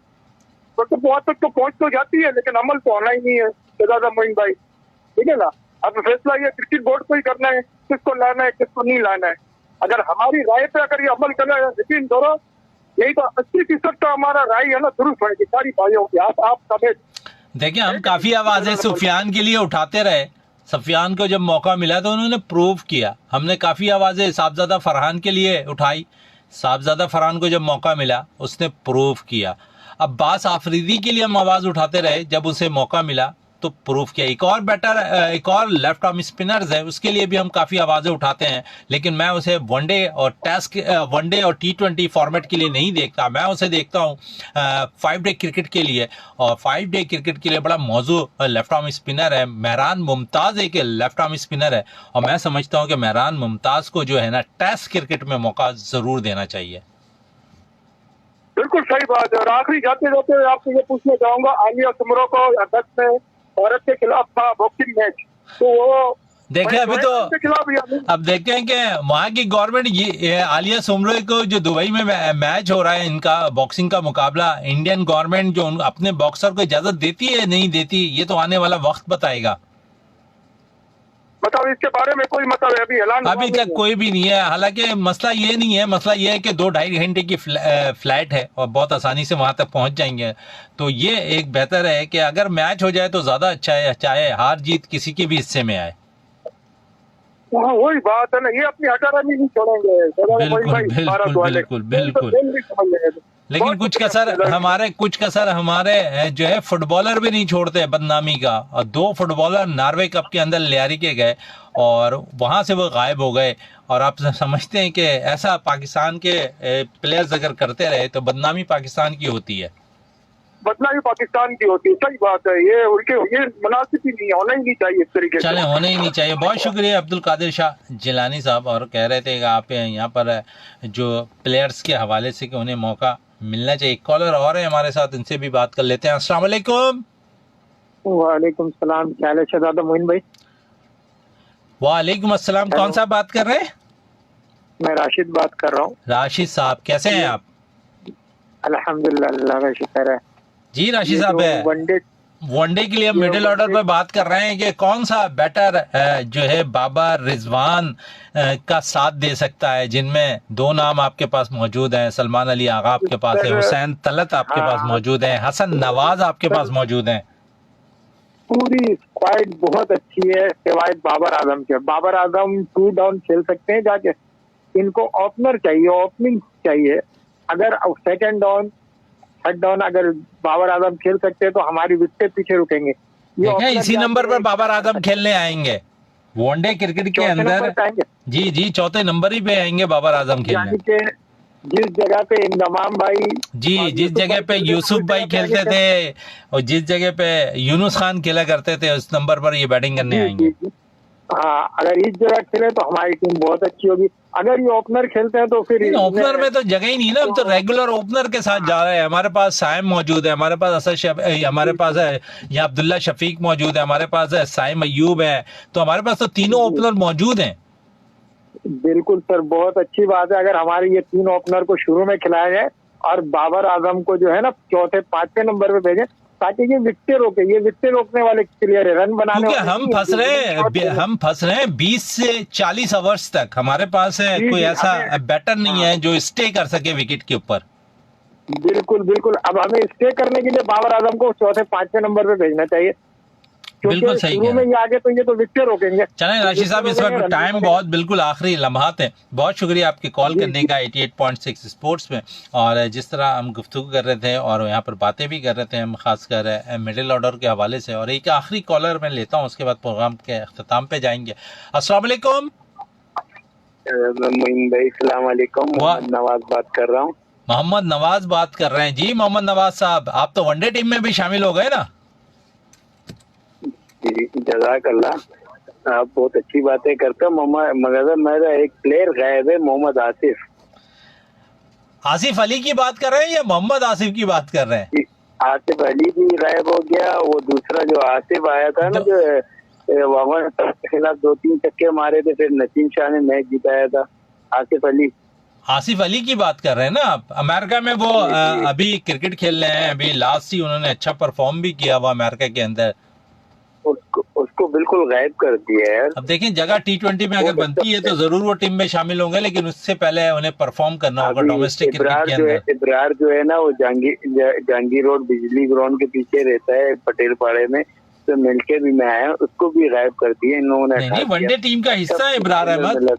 [SPEAKER 2] तो बहुत तक तो पहुंच तो जाती है, लेकिन अमल तो होना ही नहीं है। शहजादा मोइन भाई, ठीक है ना। अब फैसला ये क्रिकेट बोर्ड को ही करना है, किसको लाना है किसको नहीं लाना है। अगर हमारी राय पे अगर ये अमल करना है, यकीन करो यही तो 80% तो हमारा राय है ना दुरुस्त होगी सारी भाइयों की। आप समेत
[SPEAKER 1] देखिए, हम काफी आवाजें सुफियान के लिए उठाते रहे। सफियान को जब मौका मिला तो उन्होंने प्रूव किया। हमने काफी आवाजें साहबजादा फरहान के लिए उठाई। साहबजादा फरहान को जब मौका मिला उसने प्रूव किया। अब्बास आफरीदी के लिए हम आवाज उठाते रहे, जब उसे मौका मिला तो प्रूफ किया। एक और लेफ्ट आर्म स्पिनर्स है, उसके लिए भी हम काफी आवाजें उठाते हैं, लेकिन मैं उसे वनडे और T20 फॉर्मेट के लिए नहीं देखता। मैं उसे देखता हूँ 5 डे क्रिकेट के लिए, और 5 डे क्रिकेट के लिए बड़ा मौजू लेफ्ट आर्म स्पिनर है मेहरान मुमताज। एक लेफ्ट आर्म स्पिनर है, और मैं समझता हूँ कि मेहरान मुमताज को जो है ना टेस्ट क्रिकेट में मौका जरूर देना चाहिए।
[SPEAKER 2] बिल्कुल सही बात है। और आखिरी जाते जाते आपसे ये पूछना चाहूंगा, आलिया सुमरो को अगस्त में भारत के खिलाफ था बॉक्सिंग मैच, तो वो
[SPEAKER 1] देखें अभी तो
[SPEAKER 2] के खिलाफ
[SPEAKER 1] अब देखें कि वहाँ की गवर्नमेंट ये आलिया सुमरो को जो दुबई में मैच हो रहा है, इनका बॉक्सिंग का मुकाबला, इंडियन गवर्नमेंट जो अपने बॉक्सर को इजाजत देती है नहीं देती, ये तो आने वाला वक्त बताएगा।
[SPEAKER 2] मतलब इसके बारे में कोई मतलब अभी ऐलान
[SPEAKER 1] अभी तक कोई भी नहीं है। हालांकि मसला ये नहीं है, मसला ये है कि 2-2.5 घंटे की फ्लाइट है और बहुत आसानी से वहां तक पहुंच जाएंगे। तो ये एक बेहतर है कि अगर मैच हो जाए तो ज्यादा अच्छा है, चाहे हार जीत किसी के भी हिस्से में आए।
[SPEAKER 2] हाँ वही बात है ना, ये अपनी हटारानी नहीं छोड़ेंगे।
[SPEAKER 1] बिल्कुल बिल्कुल। लेकिन कुछ कसर हमारे जो है फुटबॉलर भी नहीं छोड़ते बदनामी का। और 2 फुटबॉलर नॉर्वे कप के अंदर लियारी के गए और वहां से वो गायब हो गए। और आप समझते हैं कि ऐसा पाकिस्तान के प्लेयर्स अगर करते रहे तो बदनामी पाकिस्तान की होती है,
[SPEAKER 2] बदनामी पाकिस्तान की होती है। सही बात है, ये उनके ये मुनासिब ही नहीं, होना ही नहीं चाहिए इस तरीके से।
[SPEAKER 1] चले होने ही नहीं चाहिए। बहुत शुक्रिया अब्दुल कादिर शाह जिलानी साहब। और कह रहे थे कि आप यहाँ पर जो प्लेयर्स के हवाले से कि उन्हें मौका मिलना चाहिए। एक कॉलर और है हमारे साथ, इनसे भी बात कर लेते हैं। अस्सलाम वालेकुम।
[SPEAKER 3] वालेकुम सलाम। क्या हाल है शहजादा मोइन भाई?
[SPEAKER 1] वालेकुम अस्सलाम। कौन सा बात कर रहे हैं?
[SPEAKER 3] मैं राशिद बात कर रहा हूँ।
[SPEAKER 1] राशिद साहब कैसे हैं आप?
[SPEAKER 3] अल्हम्दुलिल्लाह, अल्लाह का शुक्र है
[SPEAKER 1] जी। राशिद साहब वनडे के लिए हम मिडिल ऑर्डर पर बात कर रहे हैं कि कौन सा बैटर जो है बाबर रिजवान का साथ दे सकता है, जिनमें 2 नाम आपके पास मौजूद हैं। सलमान अली आगा आपके पास है, हुसैन तलत आपके पास मौजूद है, हसन नवाज आपके पास मौजूद हैं।
[SPEAKER 3] पूरी स्क्वाड बहुत अच्छी है सिवाय बाबर आजम के। बाबर आजम 2 डाउन खेल सकते हैं जाके, इनको ओपनर चाहिए, ओपनिंग चाहिए। अगर सेकंड डाउन थर्ड डाउन अगर बाबर आजम खेल सकते हैं तो हमारी विकेट पीछे रुकेंगे।
[SPEAKER 1] इसी नंबर पर बाबर आजम खेलने आएंगे वनडे क्रिकेट के अंदर। जी 4थे नंबर ही पे आएंगे बाबर आजम खेलने।
[SPEAKER 3] जिस जगह पे इंदमाम भाई
[SPEAKER 1] जिस जगह पे यूसुफ भाई खेलते थे और जिस जगह पे यूनुस खान खेला करते थे, उस नंबर पर ये बैटिंग करने आएंगे।
[SPEAKER 3] हाँ, अगर इस जगह खेले तो हमारी टीम बहुत अच्छी होगी। अगर ये ओपनर खेलते हैं तो फिर
[SPEAKER 1] ओपनर में तो जगह ही नहीं ना। हम तो रेगुलर ओपनर के साथ जा रहे हैं। हमारे पास साइम मौजूद है, हमारे पास हमारे पास है या अब्दुल्ला शफीक मौजूद है, हमारे पास है साइम अयूब है। तो हमारे पास तो तीनों ओपनर मौजूद हैं।
[SPEAKER 3] बिल्कुल सर, बहुत अच्छी बात है। अगर हमारे ये 3 ओपनर को शुरू में खिलाया जाए और बाबर आजम को जो है ना 4थे 5वें नंबर पे भेजें, ताकि ये विकेट रोके। ये विकेट रोकने वाले प्लेयर है, रन बनाने वाले।
[SPEAKER 1] हम फंस रहे हैं 20 से 40 ओवर्स तक। हमारे पास है कोई ऐसा बैटर नहीं है जो स्टे कर सके विकेट के ऊपर।
[SPEAKER 3] बिल्कुल। अब हमें स्टे करने के लिए बाबर आजम को 4थे 5वें नंबर पे भेजना चाहिए।
[SPEAKER 1] बिल्कुल सही
[SPEAKER 3] है। में आगे तो ये तो विकेट रोकेंगे।
[SPEAKER 1] चलें राशिद साहब, इस वक्त टाइम बहुत बिल्कुल आखिरी लम्हात है। बहुत शुक्रिया आपके कॉल करने का 88.6 स्पोर्ट्स में। और जिस तरह हम गुफ्तगू कर रहे थे और यहाँ पर बातें भी कर रहे थे हम, खासकर मिडिल ऑर्डर के हवाले से। और एक आखिरी कॉलर मैं लेता हूँ, उसके बाद प्रोग्राम के अख्ताम पे जाएंगे। अस्सलाम वालेकुम।
[SPEAKER 3] मोइन भाई सलाम वालेकुम। मोहम्मद नवाज बात कर रहा हूँ।
[SPEAKER 1] मोहम्मद नवाज बात कर रहे हैं। जी मोहम्मद नवाज साहब, आप तो वनडे टीम में भी शामिल हो गए ना?
[SPEAKER 3] जज़ाकल्लाह, आप बहुत अच्छी बातें करते हो। मगर मेरा एक प्लेयर गायब है, मोहम्मद आसिफ।
[SPEAKER 1] आसिफ अली की बात कर रहे हैं या मोहम्मद आसिफ की बात कर रहे हैं?
[SPEAKER 3] आसिफ अली भी गायब हो गया। वो दूसरा जो आसिफ आया था ना, जो वहां के खिलाफ 2-3 छक्के मारे थे, फिर नसीम शाह ने मैच जिताया था। आसिफ अली
[SPEAKER 1] की बात कर रहे हैं ना आप? अमेरिका में वो अभी क्रिकेट खेल रहे हैं। अभी लास्ट ही उन्होंने अच्छा परफॉर्म भी किया हुआ अमेरिका के अंदर।
[SPEAKER 3] उसको बिल्कुल गायब कर दिया है।
[SPEAKER 1] अब देखिए जगह T20 में अगर बनती है तो जरूर वो टीम में शामिल होंगे, लेकिन उससे पहले उन्हें परफॉर्म करना होगा डोमेस्टिक क्रिकेट के अंदर।
[SPEAKER 3] इब्रार जो है ना वो जहांगीर रोड बिजली ग्राउंड के पीछे रहता है पटेल पाड़े में, तो मिलके भी मैं आया, उसको भी गायब कर दिया इन्होंने।
[SPEAKER 1] नहीं, वनडे टीम का हिस्सा है इब्रार अहमद।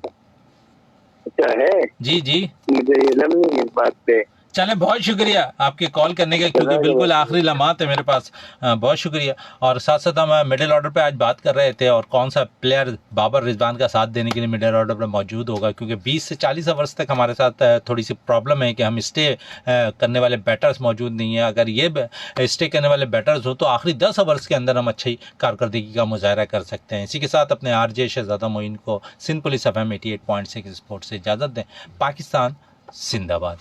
[SPEAKER 3] अच्छा है
[SPEAKER 1] जी जी,
[SPEAKER 3] मुझे इल्म नहीं इस बात पे।
[SPEAKER 1] चले, बहुत शुक्रिया आपके कॉल करने का, क्योंकि बिल्कुल आखिरी लम्हात है मेरे पास। बहुत शुक्रिया। और साथ साथ हम मिडिल ऑर्डर पे आज बात कर रहे थे और कौन सा प्लेयर बाबर रिजवान का साथ देने के लिए मिडिल ऑर्डर पे मौजूद होगा, क्योंकि 20 से 40 ओवर्स तक हमारे साथ थोड़ी सी प्रॉब्लम है कि हम स्टे करने वाले बैटर्स मौजूद नहीं है। अगर ये स्टे करने वाले बैटर्स हो तो आखिरी 10 ओवर्स के अंदर हम अच्छी कारकर्दगी का मुजाहरा कर सकते हैं। इसी के साथ अपने RJ शहजादा मोइन को सिंध पुलिस FM 88.6 स्पोर्ट्स से इजाज़त दें। पाकिस्तान जिंदाबाद।